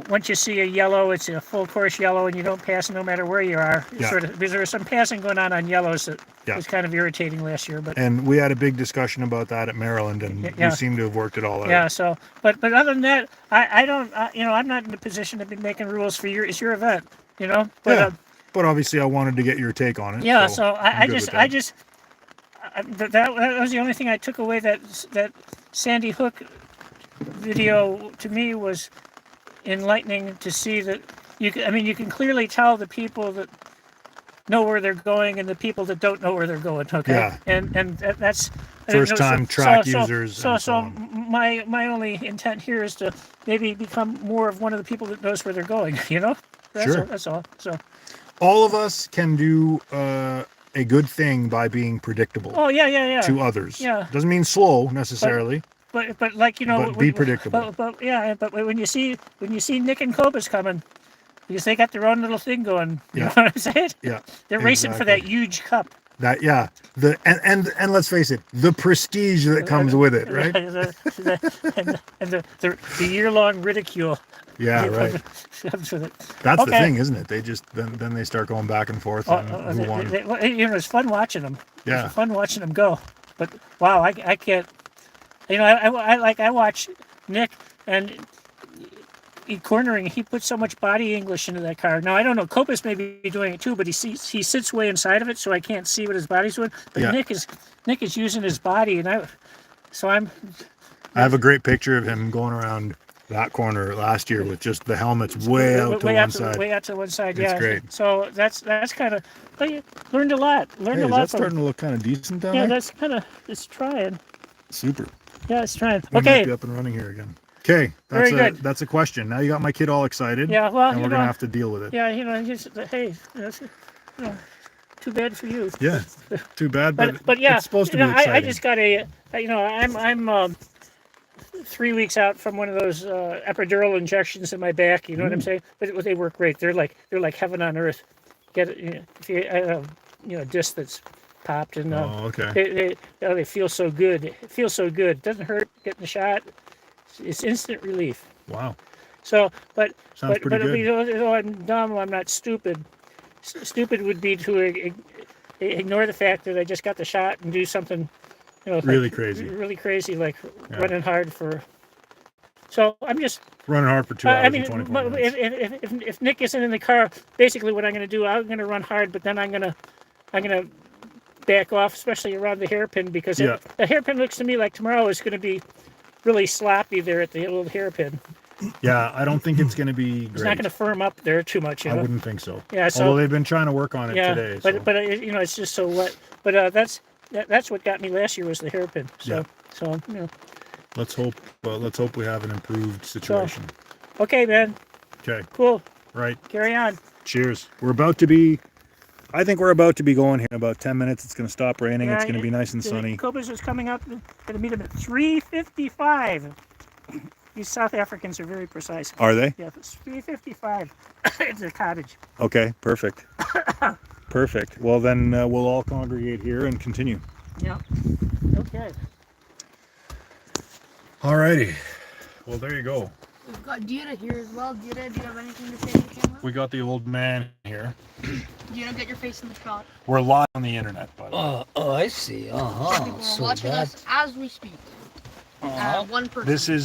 once you see a yellow, it's a full course yellow, and you don't pass no matter where you are. Because there was some passing going on yellows that was kind of irritating last year. And we had a big discussion about that at Maryland, and you seem to have worked it all out. Yeah. So, but other than that, I don't. I'm not in a position to be making rules for it's your event. You know. But but obviously, I wanted to get your take on it. Yeah. So that was the only thing I took away that Sandy Hook video to me was enlightening to see that you can clearly tell the people that know where they're going and the people that don't know where they're going. Okay. Yeah. And that's first time track users. So my only intent here is to maybe become more of one of the people that knows where they're going. You know. That's all. So. All of us can do a good thing by being predictable. Oh yeah. To others. Yeah. Doesn't mean slow necessarily. But be predictable. But when you see Nick and Kobus coming, because they got their own little thing going. You know what I'm saying? Yeah. They're racing for that huge cup. And let's face it, the prestige that comes with it, right? and the year-long ridicule. Yeah, right. That's the thing, isn't it? They just then they start going back and forth on who won. It's fun watching them. Yeah. It's fun watching them go. But wow, I can't. I watch Nick and cornering. He puts so much body English into that car. Now I don't know. Kobus may be doing it too, but he sits way inside of it, so I can't see what his body's doing. But Nick is using his body, and I have a great picture of him going around that corner last year with just the helmets way out to one side. Way out to one side. It's Yeah. great. So that's kind of. But you learned a lot. Learned Hey, a is lot that from. starting to look kind of decent down Yeah, there? that's kind of. It's trying. Super. Yeah, it's trying. We might Okay. be up and running here again. Okay, Very good. that's a question. Now you got my kid all excited. Yeah. Well, and we're gonna have to deal with it. Yeah, just hey, too bad for you. Yeah. Too bad, But yeah, it's supposed to be I exciting. just got I'm 3 weeks out from one of those epidural injections in my back. You know what I'm saying? But they work great. They're like heaven on earth. Get it? If you disc that's popped and Oh, okay. they feel so good. It feels so good. It doesn't hurt getting the shot. It's instant relief. Wow. So, but Sounds pretty good. though I'm dumb, I'm not stupid. Stupid would be to ignore the fact that I just got the shot and do something, Really crazy. really crazy, like running hard for. So I'm just Running hard for 2 hours I mean, and 24 minutes. if Nick isn't in the car, basically what I'm going to do, I'm going to run hard, but then I'm going to back off, especially around the hairpin, because the hairpin looks to me like tomorrow is going to be really sloppy there at the little hairpin. Yeah, I don't think it's going to be great. It's not going to firm up there too much. I wouldn't think so. Yeah, so although they've been trying to work on it today. but So. it's just so wet. But that's what got me last year was the hairpin. So Let's hope we have an improved situation. Okay, man. Okay. Cool. Right. Carry on. Cheers. I think we're about to be going here in about 10 minutes. It's going to stop raining. It's going to be nice and sunny. Cobras is coming up. Going to meet him at 3:55. These South Africans are very precise. Are they? Yeah, it's 3:55 at their cottage. Okay, perfect. Perfect. Well, then we'll all congregate here and continue. Yeah. Okay. Alrighty. Well, there you go. We've got Dira here as well. Dira, do you have anything to say to the camera? We got the old man here. Dira, get your face in the shot. We're live on the internet, by the way. Oh, I see. People are watching us as we speak. One person.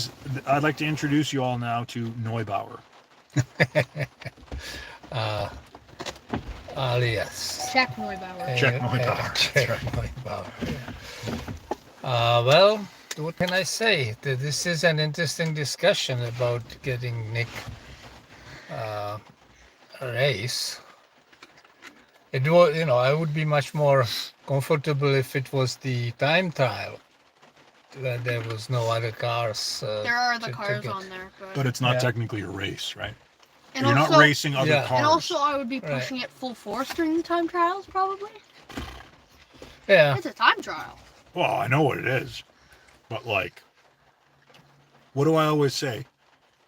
I'd like to introduce you all now to Neubauer. Alias. Check Neubauer. Check Neubauer. Check Neubauer. Well, what can I say? This is an interesting discussion about getting Nick a race. It was, I would be much more comfortable if it was the time trial. There was no other cars. There are other cars on there, but it's not technically a race, right? And You're also, not racing other cars. And also, I would be pushing it full force during the time trials, probably. Yeah. It's a time trial. Well, I know what it is, but what do I always say?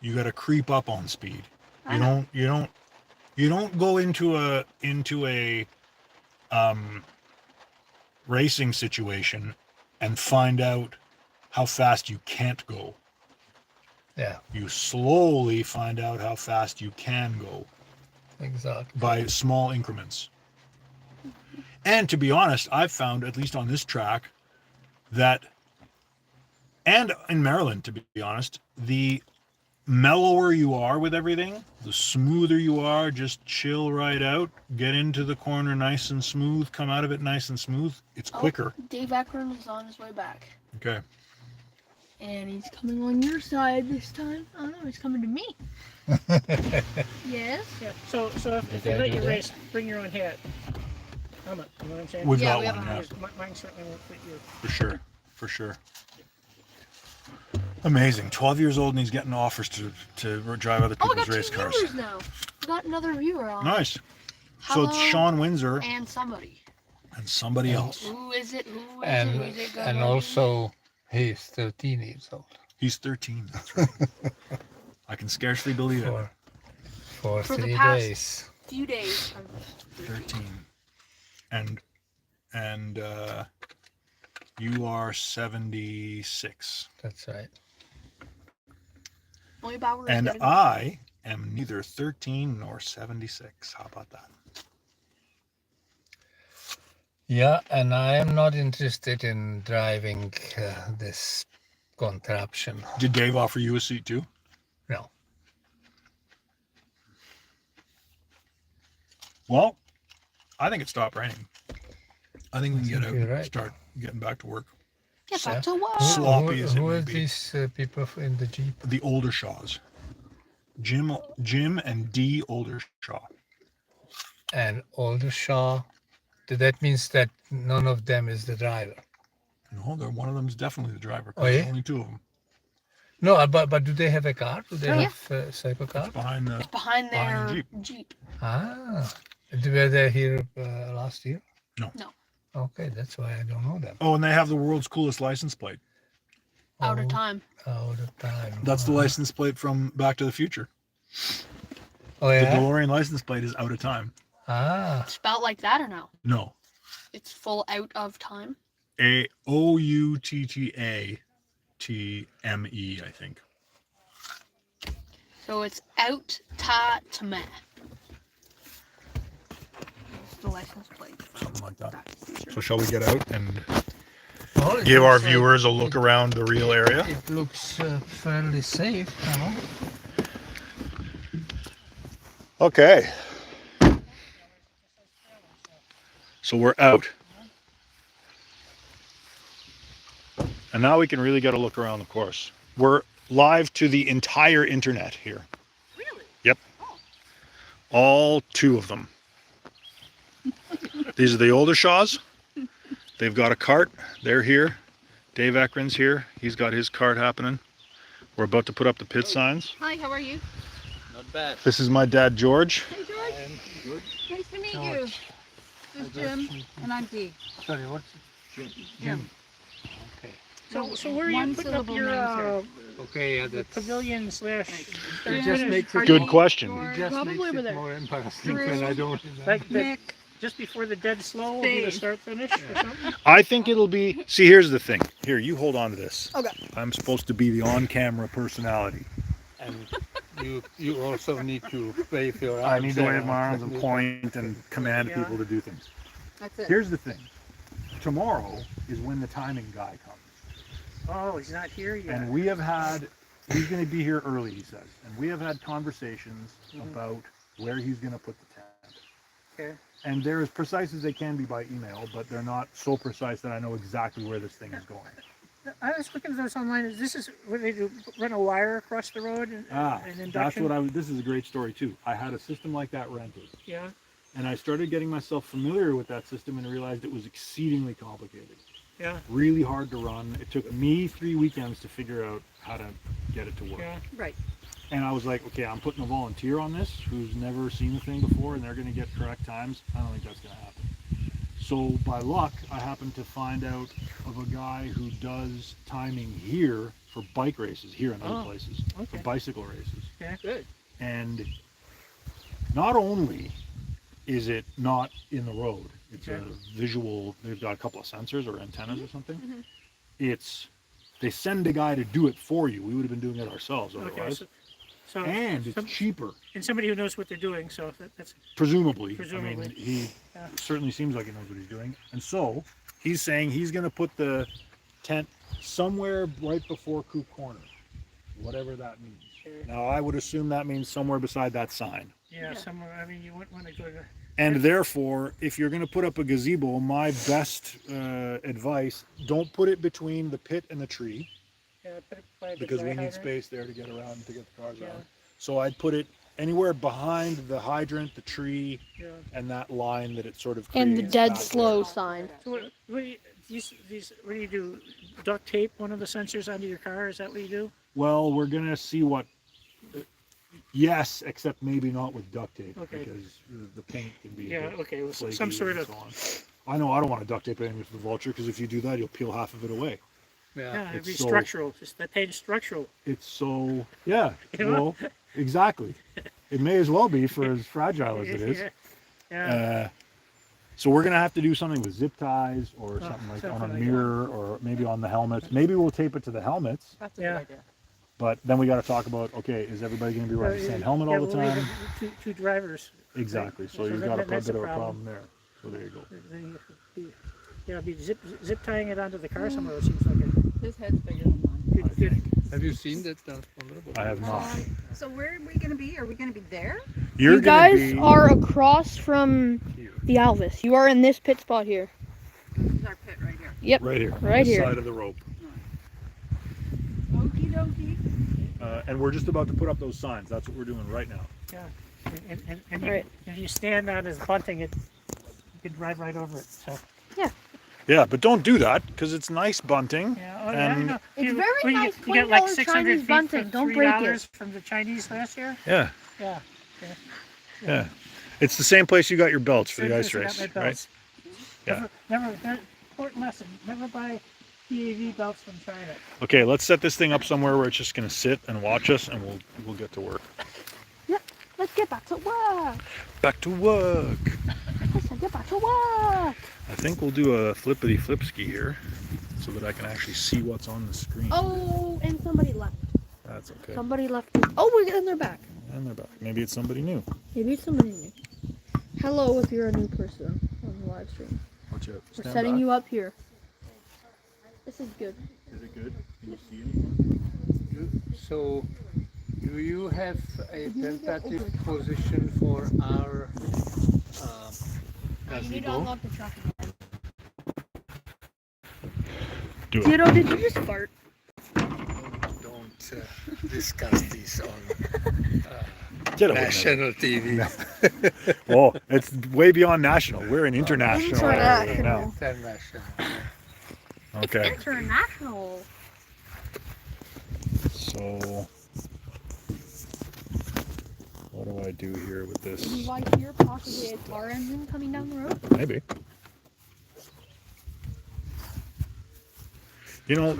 You got to creep up on speed. You don't go into a racing situation and find out how fast you can't go. Yeah. You slowly find out how fast you can go. Exactly. By small increments. And to be honest, I've found, at least on this track, that, and in Maryland, to be honest, the mellower you are with everything, the smoother you are, just chill right out, get into the corner nice and smooth, come out of it nice and smooth, it's quicker. Dave Akron is on his way back. Okay. And he's coming on your side this time. I don't know, he's coming to me. Yes? Yeah. So if they let you race, bring your own hat. Helmet, you know what I'm saying? We've Yeah, got we have one, a yeah. helmet. Mine certainly won't fit you. For sure. Amazing. 12 years old and he's getting offers to drive other Oh, we people's got race 2 cars. viewers now. We got another viewer on. Nice. Hello, So it's Sean Windsor and somebody. and somebody else. Who is it? And also, he's 13 years old. He's 13. That's right. I can scarcely believe it. For For the 3 past- days. Few days. 13. And you are 76. That's right. Neubauer is And getting- I am neither 13 nor 76. How about that? Yeah, and I am not interested in driving this contraption. Did Dave offer you a seat too? No. Well, I think it stopped raining. I think we can get out You're and right. start getting back to work. Get back to work. Sloppy as it who may are be. these people in the Jeep? The Oldershaws. Jim and D. Oldershaw. And Aldershaw. That means that none of them is the driver. No, one of them's definitely the driver. 'Cause Oh, yeah? There's only two of them. No, but do they have a car? Do they Yeah. have a cycle car? Behind the. It's behind their Behind Jeep. Ah, were they here last year? No. No. Okay, that's why I don't know them. Oh, and they have the world's coolest license plate. Out of Oh, time. Out of time. That's the license plate from Back to the Future. Oh The yeah. DeLorean license plate is out of time. Ah, Spelled like that or no? No. It's full out of time. Outatme, I think. So it's out ta tame. It's the license plate. Something like that. Back to the Future. So shall we get out and well, it give our looks like viewers a look around the real area? It looks fairly safe now. Okay. So we're out. And now we can really get a look around the course. We're live to the entire internet here. Really? Yep. Oh. All two of them. These are the Oldershaws. They've got a cart. They're here. Dave Ekron's here. He's got his cart happening. We're about to put up the pit signs. Hi, how are you? Not bad. This is my dad, George. Hey George, Good. nice to meet you. This is Jim, and I'm Dee. Sorry, what's Jim. Okay. So where are you One putting up syllable your names Okay, yeah, that's pavilion slash? It just makes it Good question. It just Probably makes over it there. more embarrassing Drew. when I don't remember. Like the, Nick, just before the dead slow will be the Steve. start finish or something? I think it'll be. See, here's the thing. Here, you hold on to this. Okay. I'm supposed to be the on-camera personality. And you also need to wave your arms. I need to wave around. my arms and point and command Yeah. people to do things. that's it. Here's the thing. Tomorrow is when the timing guy comes. Oh, he's not here yet. And we have had, he's going to be here early, he says. And we have had conversations about where he's going to put the tent. Okay. And they're as precise as they can be by email, but they're not so precise that I know exactly where this thing is going. I was looking at this online. This is what they do, run a wire across the road and induction? That's what this is a great story too. I had a system like that rented. Yeah. And I started getting myself familiar with that system and realized it was exceedingly complicated. Yeah. Really hard to run. It took me 3 weekends to figure out how to get it to work. Yeah. Right. And I was like, okay, I'm putting a volunteer on this who's never seen the thing before and they're going to get correct times. I don't think that's going to happen. So by luck, I happened to find out of a guy who does timing here for bike races, here and other Oh, places, for okay. bicycle races. Yeah. Good. And not only is it not in the road, it's Okay. a visual, they've got a couple of sensors or antennas or something. Mm-hmm. They send a guy to do it for you. We would have been doing it ourselves Okay. otherwise. So And it's some- cheaper, and somebody who knows what they're doing. So that's presumably. I Presumably. mean, he Yeah. certainly seems like he knows what he's doing. And so he's saying he's going to put the tent somewhere right before Coop Corner, whatever that means. Okay. Now, I would assume that means somewhere beside that sign. yeah. Somewhere. I mean, you wouldn't want to go to. And therefore, if you're going to put up a gazebo, my best advice, don't put it between the pit and the tree Put it by the because dry we need hydrant. space there to get around and to get the cars Yeah. around. So I'd put it anywhere behind the hydrant, the tree, Yeah. and that line that it sort of And the creates dead back there. slow sign. So what do you, what do you do? Duct tape one of the sensors onto your car? Is that what you do? Well, we're going to see what... Yes, except maybe not with duct tape Okay. because the paint can be Yeah. a bit Okay. Well, flaky some sort and of. so on. I know I don't want to duct tape anything for the Vulture because if you do that, you'll peel half of it away. Yeah, it'd be it's so- structural. Just that paint is structural. It's so... Yeah, You know? well, exactly. It may as well be for as fragile as it is. Yeah. Yeah. So we're gonna have to do something with zip ties or something like on a something like mirror or maybe on the helmets. Maybe we'll tape it to the helmets, That's a Yeah. good idea. but then we got to talk about, okay, is everybody gonna be wearing the same helmet all the well, we time? have two drivers. Exactly. So So you've that- got a that's bit a of a problem. problem there. So there you go. Yeah, be zip tying it onto the car somewhere seems like a His head's bigger than mine. good. Have you seen that transformer? I have not. So where are we going to be? Are we going to be there? You're You gonna guys be are across from here. the Alvis. You are in this pit spot here. This is our pit right here. Yep. Right here. Right this here. Side of the rope. Okie dokie. And we're just about to put up those signs. That's what we're doing right now. Yeah. And you, Right. if you stand on his bunting, you can drive right over it. So. Yeah, but don't do that because it's nice bunting. Yeah, oh, And- yeah, no. It's You- very well, nice You get like $20 600 Chinese feet bunting. for Don't break $3 it. from the Chinese last year. Yeah, Yeah. yeah. It's the same place you got your belts for the Same ice place I got race, my right? belts. Yeah. Never, important lesson. Never buy D.I.Y belts from China. Okay, let's set this thing up somewhere where it's just gonna sit and watch us, and we'll get to work. Let's get back to work. Back to work. Let's get back to work. I think we'll do a flippity flipski here, so that I can actually see what's on the screen. Oh, and somebody left. That's okay. Somebody left. Oh, we're getting their back. And they're back. Maybe it's somebody new. Maybe it's somebody new. Hello, if you're a new person on the live stream. Watch out. We're Stand setting back. you up here. This is good. Is it good? Can you see anything? So, do you have a You can get tentative over. position for our You need to gazebo? unlock the truck again. Do it. Ditto, did you just fart? Don't discuss this on Ditto. national TV. Oh, it's way beyond national. We're an international area International. now. International. Okay. International. So, what do I do here with Do this? I hear possibly a car engine coming down the road? Maybe. You know,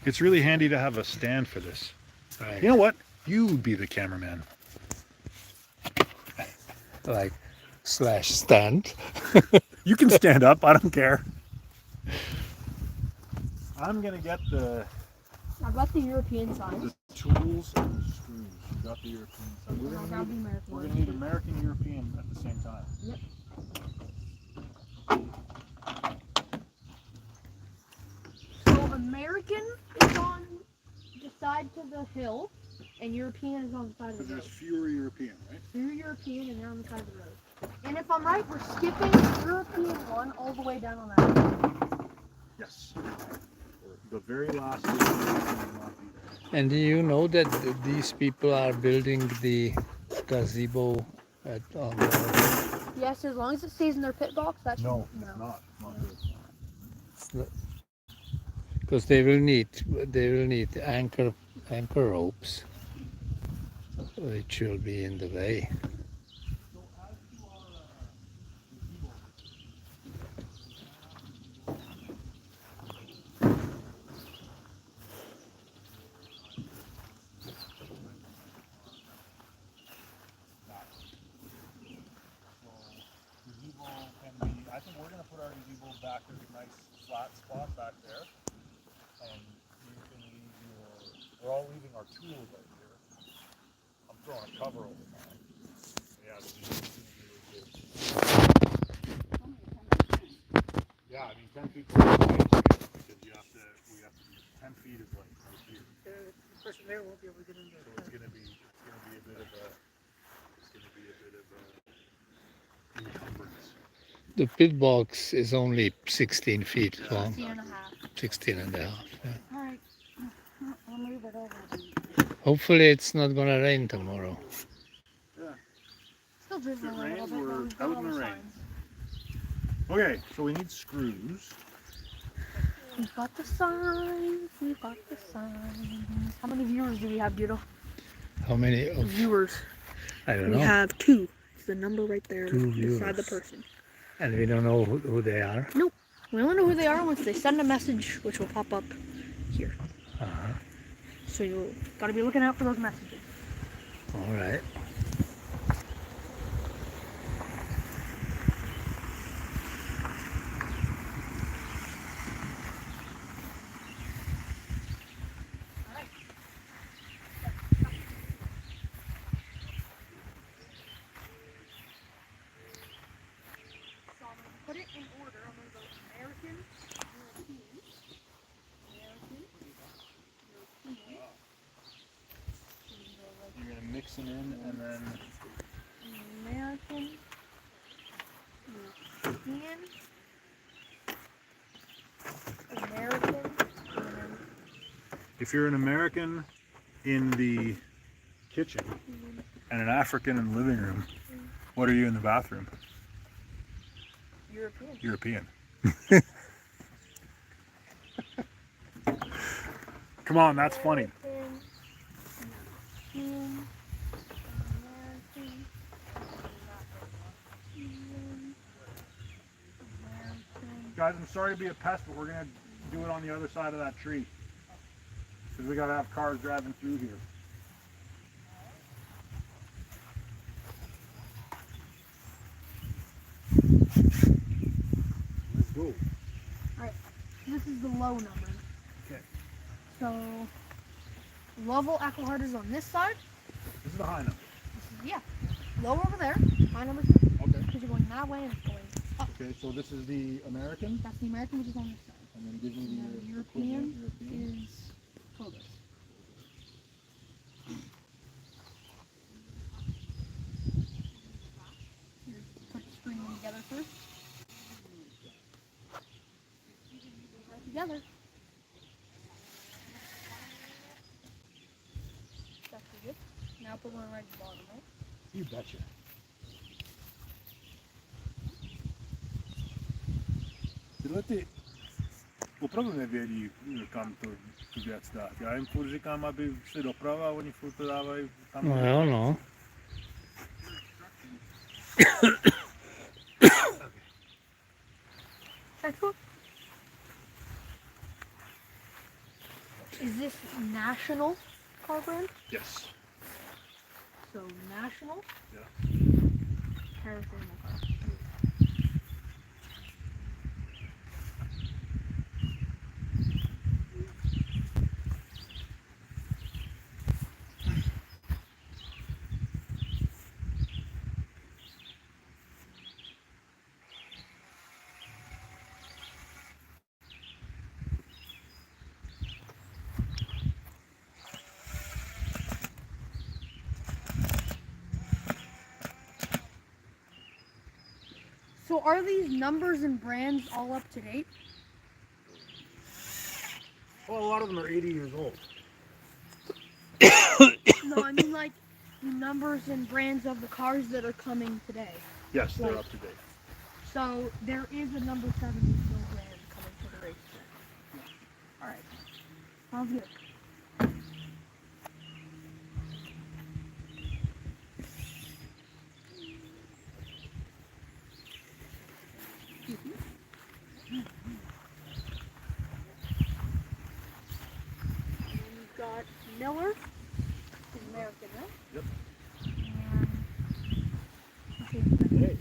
it's really handy to have a stand for this. Right. You know what? You be the cameraman. Like /stand. You can stand up. I don't care. I'm gonna get the I got the European size. tools and the screws. You got the European side. And I got the American We're one. gonna need American European at the same time. Yep. So American is on the side to the hill, and European is on the side of the road. fewer European, right? You're European, and they're on the side of the road. And if I'm right, we're skipping European 1 all the way down on that side. Yes. The very last European will not be there. And do you know that these people are building the gazebo on the, Yes, as long as it stays in their pit box, that should No, it's not. It's not good. because they will need anchor ropes, which will be in the way. I think we're going to put our gazebo back in a nice flat spot back there. And you can leave we're all leaving our tools right here. I'm throwing a cover over mine. Yeah, this is going to be good. Yeah, I mean 10 feet from the place because we have to be 10 feet is like right here. The person there won't be able to get in there. So it's going to be a bit of a encumbrance. The pit box is only 16 feet long, 16 and a half. 16 and a half. Yeah. All right. I'll move it over. Hopefully it's not gonna rain tomorrow. Still drizzling a little rains, bit. we're but we've got out all in the the rain. signs. Okay, so we need screws. We've got the signs. We've got the signs. How many viewers do we have, Judo? How many of, Viewers. I don't We know. have 2. It's the number right there 2 beside the viewers. person. And we don't know who they are. We only know who they are once they send a message, which will pop up here. Uh-huh. So you gotta be looking out for those messages. All right. So I'm gonna put it in order. I'm gonna go American, European, American, European. You're gonna mix them in and then American, European, If you're an American in the kitchen and an African in the living room, what are you in the bathroom? European. European. Come on, that's funny. European, Guys, I'm sorry to be a pest, but we're gonna do it on the other side of that tree. Because we gotta have cars driving through here. Let's go. This is the low number. Okay. So, level Aquahart is on this side. This is the high number. This is, yeah, low over there. High number. Okay. Because you're going that way and it's going up. Okay, so this is the American, That's the American, which is on this side. and then give me And the the European European. is Cobus. Here, put the screen together first. Right together. That's pretty good. Now put one right at the bottom, right? You betcha. Lety, opravdu nevědí, kam to tu věc dát. Já jim furt říkám, aby šli doprava a oni furt to dávají tam. No jo, no. Excellent. Is this national car brand? Yes. So national? Yeah. Paranormal car. So are these numbers and brands all up to date? Well, a lot of them are 80 years old. No, I mean like the numbers and brands of the cars that are coming today. Yes, they're Right. up to date. So there is a number 70 still brand coming to the race. Alright. Sounds good. And we've got Miller, who's American, right? Yep. And Hey.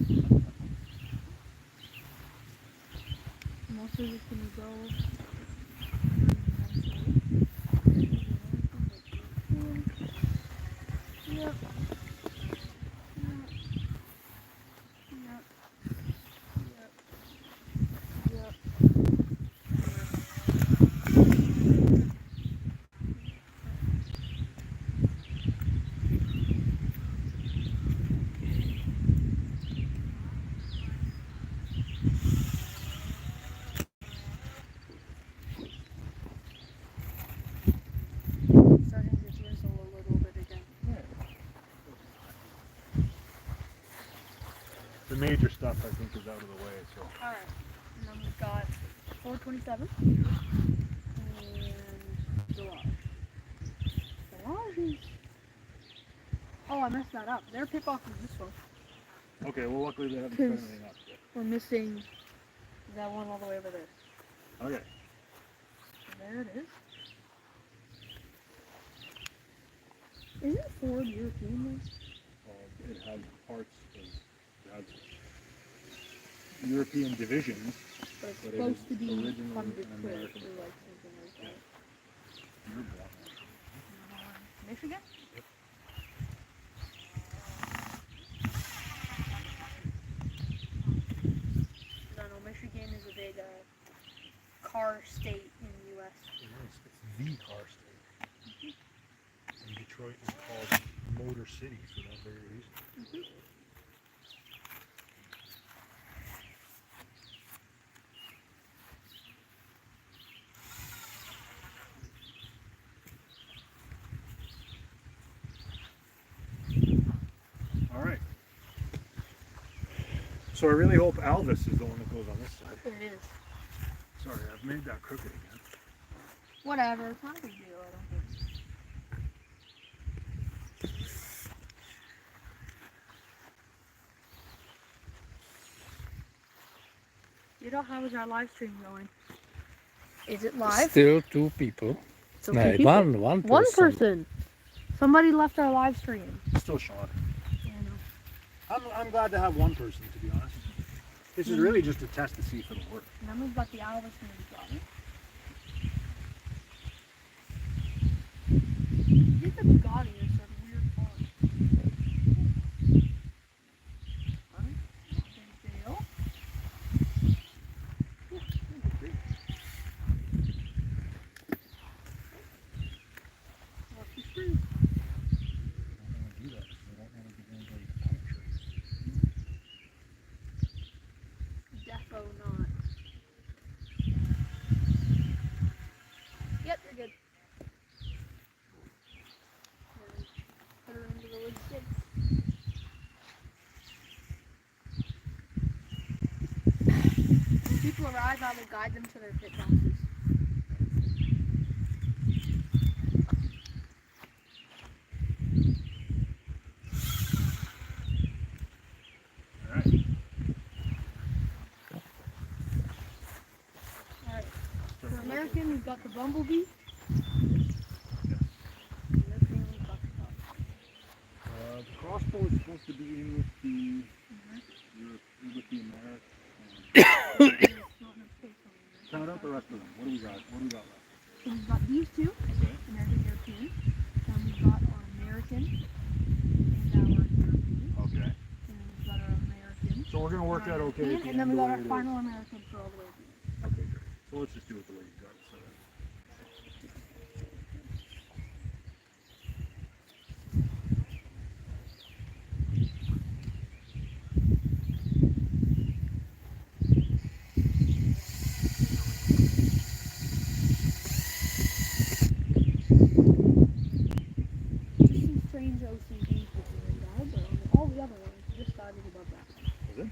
most of it's gonna go. Yep. Yep. Starting to drizzle a little bit again. The major stuff, I think, is out of the way. So. Alright. And then we've got 427 and Delage. Delage is. Oh, I messed that up. Their pit box is this one. Okay. Well, luckily they haven't set Because- anything up yet. We're missing that one all the way over there. Okay. So there it is. Isn't Ford European It has parts of it has European divisions. though? But it's But it supposed is to be originally funded an clear American. to like something like that. You're black. Michigan? No, Michigan is a big car state in the U.S. It's the car state. And Detroit is called Motor City for that very reason. So I really hope Alvis is the one that goes on this side. It is. Sorry, I've made that crooked again. Whatever. It's not a big deal. I don't think. You know, how is our live stream going? Is it live? Still 2 people. Still No, two people? one person. One person. Somebody left our live stream. Still shot. Yeah, I know. I'm glad to have one person, to be honest. This is really just a test to see if it'll work. And then we've got the Alvis movie guy. I think the Bugatti is sort of weird font. Huh? Not big deal. What's the screw? Defo not. Yep, you're good. Then put her into the wood skid. When people arrive, I will guide them to their pit boxes. Alright. Alright. For American, we've got the Bumblebee. Yes. European, we've got the Top. The crossbow is supposed to be in with the American. There's not enough space on there. Count out the rest of them. What do we got? What do we got left? So we've got these two, Okay. American, European. Then we've got our American and our European. Okay. And then we've got our American. So we're gonna work that okay. at the And then end we the got way our it is. final American for all the way at the end. Okay, great. So let's just do it the way you got it. So Just some strange OCD for the radar, but on all the other ones, this side is above that. is it?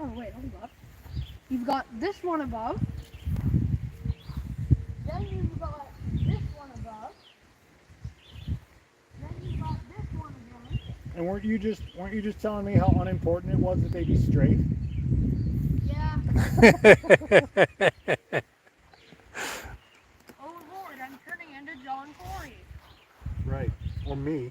Oh wait, hold up. You've got this one above. Then you've got this one above. Then you've got this one above. And weren't you just telling me how unimportant it was that they be straight? Yeah. Oh Lord, I'm turning into John Corey. Right. Or me.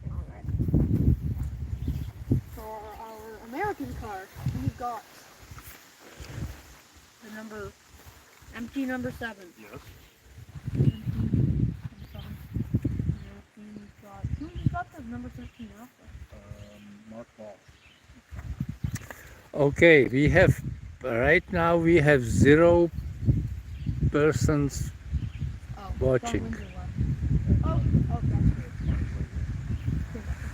Alright. For our American car, we've got the number empty number 7. Yes. Empty number 7. Who's got the number 13 after? Mark Ball. Okay, we have right now we have 0 persons. Oh, Watching. Windsor left. Oh, that's weird.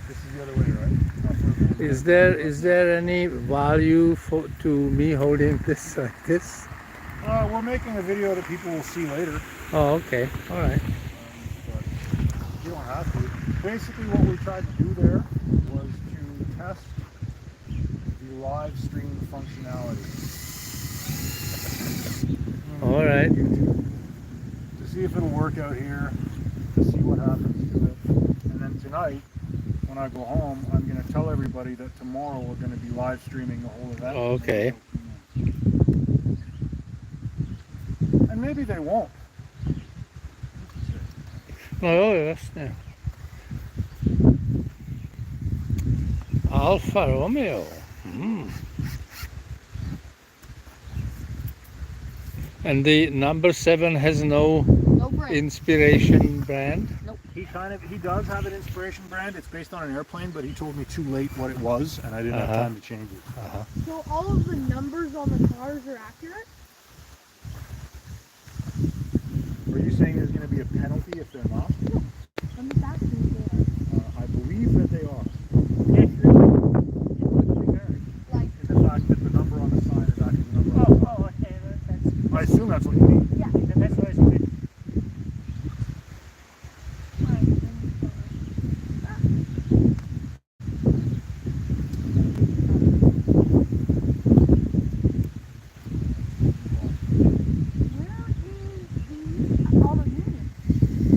This is the other way, right? Is there any value to me holding this like this? We're making a video that people will see later. Oh, okay, all right. But you don't have to. Basically, what we tried to do there was to test the live stream functionality. All right. To see if it'll work out here, to see what happens to it. And then tonight, when I go home, I'm going to tell everybody that tomorrow we're going to be live streaming the whole event. Okay. And maybe they won't. Oh, jasne. Alfa Romeo. Hmm. And the number 7 has no No break. inspiration brand. He does have an inspiration brand. It's based on an airplane, but he told me too late what it was, and I didn't have time to change it. So all of the numbers on the cars are accurate? Are you saying there's going to be a penalty if they're not? On the back I assume that's what you mean. Yeah. That's what I was thinking.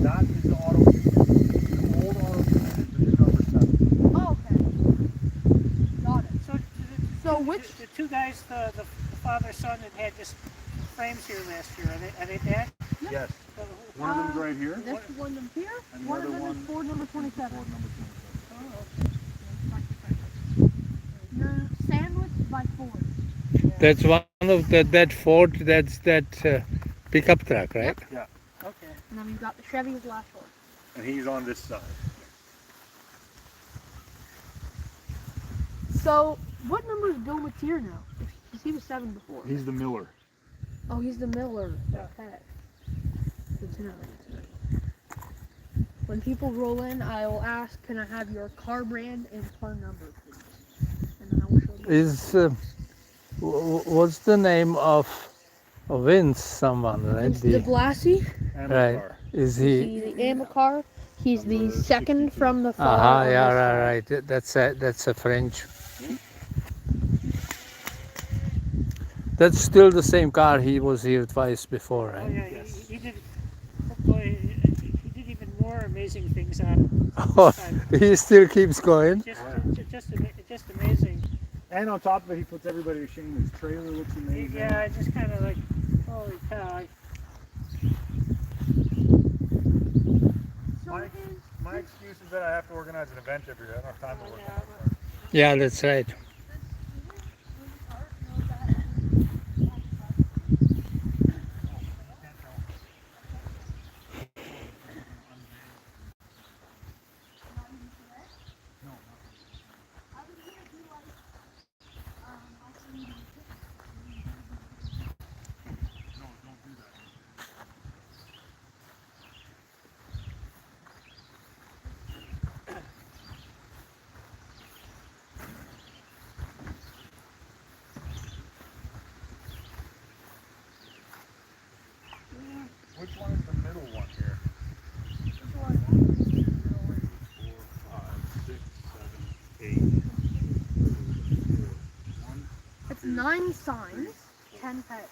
That is the auto unit. The old auto unit is the new number 7. Oh, okay. Got it. So which? The two guys, the father son that had just frames here last year, are they dead? Yes. One of them's right here. This is one of them here. And the One of other them one is Ford number 27. Ford number 27. Oh, okay. You're sandwiched by Ford. That's one of that Ford. That's that pickup truck, right? Yeah. Okay. And then we've got the Chevy's last one. And he's on this side. So, what number is Bill Mateer now? Because he was 7 before. He's the Miller. Oh, he's the Miller. Okay. Good to know. When people roll in, I will ask, can I have your car brand and car number, please? And then I will show you. Is what's the name of Vince? Someone, right? It's the Blassie. Right. Amcar. Is He's he? the Amcar. He's the Number second 62. from the far Aha, on yeah, this side. right. That's a French. That's still the same car. He was here twice before, Oh right? yeah, Yes. he did. Boy, he did even more amazing things on Oh, this time. he still keeps going. Just amazing. And on top of it, he puts everybody to shame. His trailer looks amazing. Yeah, I just kind of like, holy cow. My excuse is that I have to organize an event every year. I don't have time to work on it. Yeah, that's right. Which one is the middle one here? 4, 5, 6, 7, 8. It's 9 signs, 10 heads.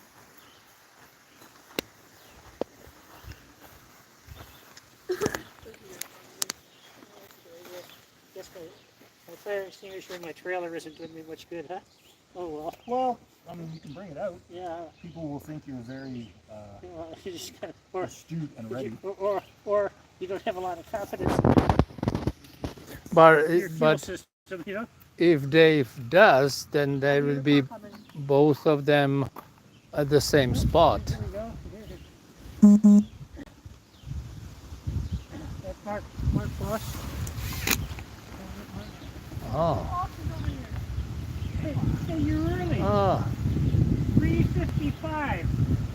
Just my fire extinguisher in my trailer isn't doing me much good, huh? Oh well. Well, I mean, you can bring it out. Yeah. People will think you're very You just kind of, or, astute and ready. or you don't have a lot of confidence But in your fuel system, you know. if Dave does, then there will be both of them at the same spot. There we go. That's Mark Boss. Oh, Hey, you're early. oh, 3:55.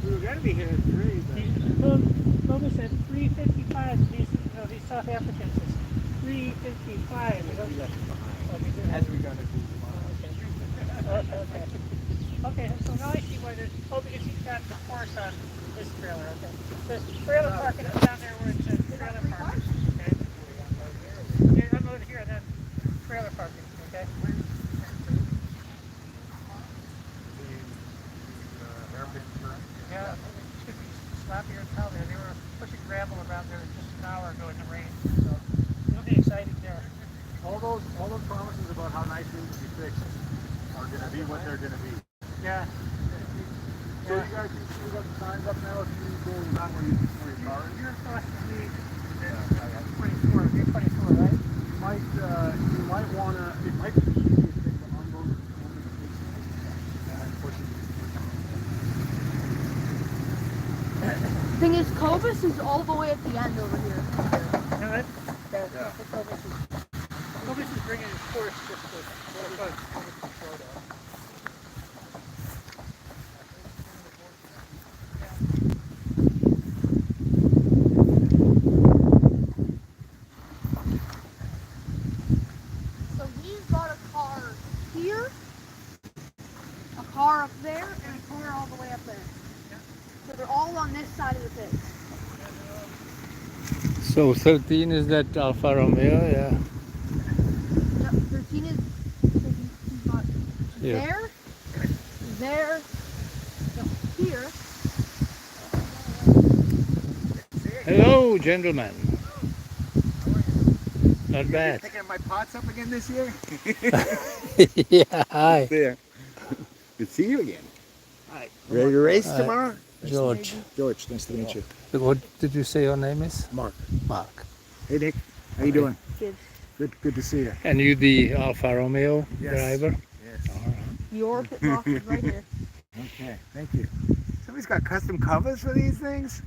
We were going to be here at 3, but Told us at 3:55. These South Africans. It's 3:55. as we got to do tomorrow. Okay, so now I see why there's. Oh, because he's got the force on this trailer. Okay. There's trailer parking is down there where it says trailer parking. Okay. Yeah, unload here, then trailer parking. Okay. Yeah, it should be sloppier in town there. They were pushing gravel around there just an hour ago in the rain. So it'll be exciting there. All those promises about how nice things will be fixed are going to be what they're going to be. Yeah. So you guys can see what the signs up now if you go not where you store your car. You're across the street. 24. You're 24, right? You might want to. It might be easiest thing to unload it on the big thing and then push it. Thing is, Cobus is all the way at the end over here. No, that, Yeah. Cobus is bringing his force just to slow down. So he's got a car here, a car up there, and a car all the way up there. this side of the pit. So 13 is that Alfa Romeo, yeah. Yep, 13 is he's got Yeah. there, here. Hello, gentlemen. Not bad. Picking up my pots up again this year? Yeah, hi. There. Good to see you again. Hi. Ready to race Hi. tomorrow? George. George, nice to meet you. What did you say your name is? Mark. Mark. Hey, Nick. How you doing? Good. Good to see you. And you the Alfa Romeo Yes. driver? Yes. Your pit box is right here. Okay, thank you. Somebody's got custom covers for these things?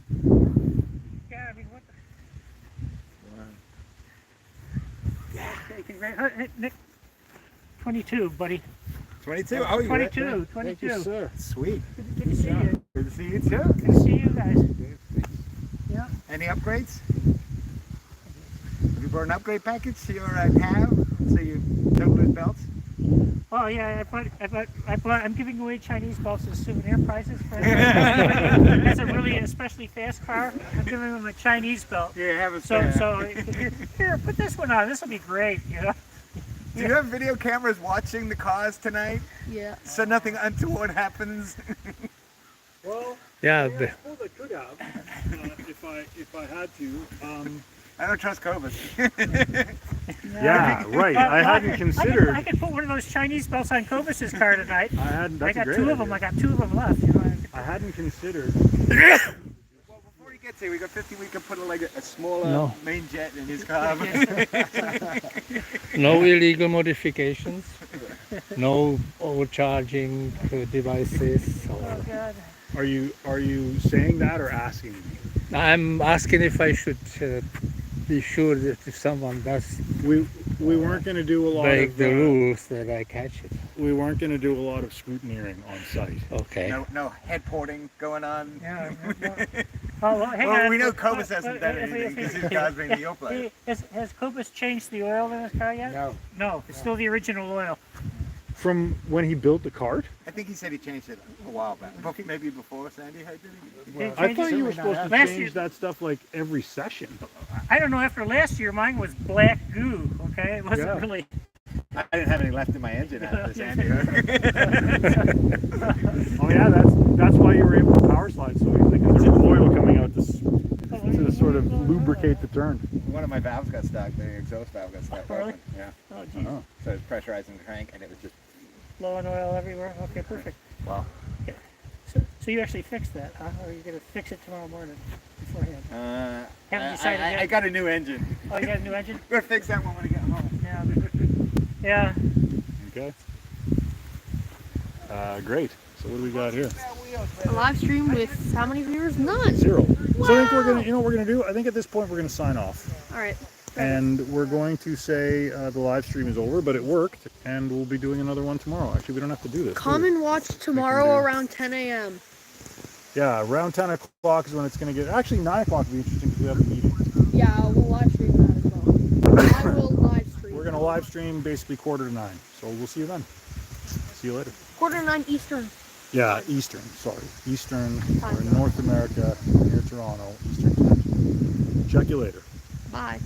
Yeah, I mean, what the... Yeah. Okay, hey, Nick, 22, buddy. 22? Oh, you 22, Thank 22. you, sir. Sweet. Good to see you. Good to see you, too. Good to see you guys. Yeah. Any upgrades? Have you brought an upgrade package to your cab so you don't lose belts? Oh yeah, I'm giving away Chinese belts as souvenir prizes for anyone. That's a really especially fast car. I'm giving them a Chinese belt. Yeah, have a So here, put this one on. This will be great. You know. Do you have video cameras watching the cars tonight? Yeah. So nothing untoward happens? Well, Yeah, I suppose I could have if I had to. I don't trust COVID. Yeah, right. I hadn't considered. I could put one of those Chinese belts on Kovis's car tonight. I hadn't. I That's a got great two of them. idea. I got two of them left. You know. I hadn't considered. Well, before he gets here, we got 50. We can put a smaller No. main jet in his car. no illegal modifications, no overcharging devices. Oh God. Are you saying that or asking me? I'm asking if I should be sure that if someone does We weren't going to do a lot break of the rules that I catch it. We weren't going to do a lot of scrutineering on site. Okay. no head porting going on. Yeah. Oh, well, hang Well, on. we know Cobus hasn't done If- anything if- because his car's been the plate. Has Cobus changed the oil in his car yet? No, No, it's still the original oil. From when he built the cart? I think he said he changed it a while back. Maybe before Sandy had did it. I thought you were supposed to Last change year- that stuff like every session. I don't know. After last year, mine was black goo. Okay, it wasn't Yeah. really. I didn't have any left in my engine after Sandy. Oh yeah, that's why you were able to power slide so easily, because there was oil coming out to sort of lubricate the turn. One of my valves got stuck. The exhaust valve got stuck. Really? Open. Yeah. Oh, geez. Oh. So it was pressurizing the crank, and it was just. Blowing oil everywhere. Okay, perfect. Wow. So you actually fixed that, huh? Or are you gonna fix it tomorrow morning beforehand? Haven't I, decided I, yet. I got a new engine. Oh, you got a new engine? We're gonna fix that one when we get home. Yeah. Okay. Great. So what do we got here? A live stream with how many viewers? None. 0. So I think we're gonna, you know what we're gonna do? I think at this point we're gonna sign off. All right. And we're going to say the live stream is over, but it worked, and we'll be doing another one tomorrow. Actually, we don't have to do this. Come do we? and watch tomorrow around 10 a.m. Yeah, around 10 o'clock is when it's going to get... Actually, 9 o'clock will be interesting because we have a meeting. Yeah, we'll live stream that as well. I will live stream. We're going to live stream basically 8:45. So we'll see you then. See you later. 8:45 Eastern. Yeah, Eastern. Sorry. Eastern, Time or zone. North America, near Toronto, Eastern time. Check you later. Bye.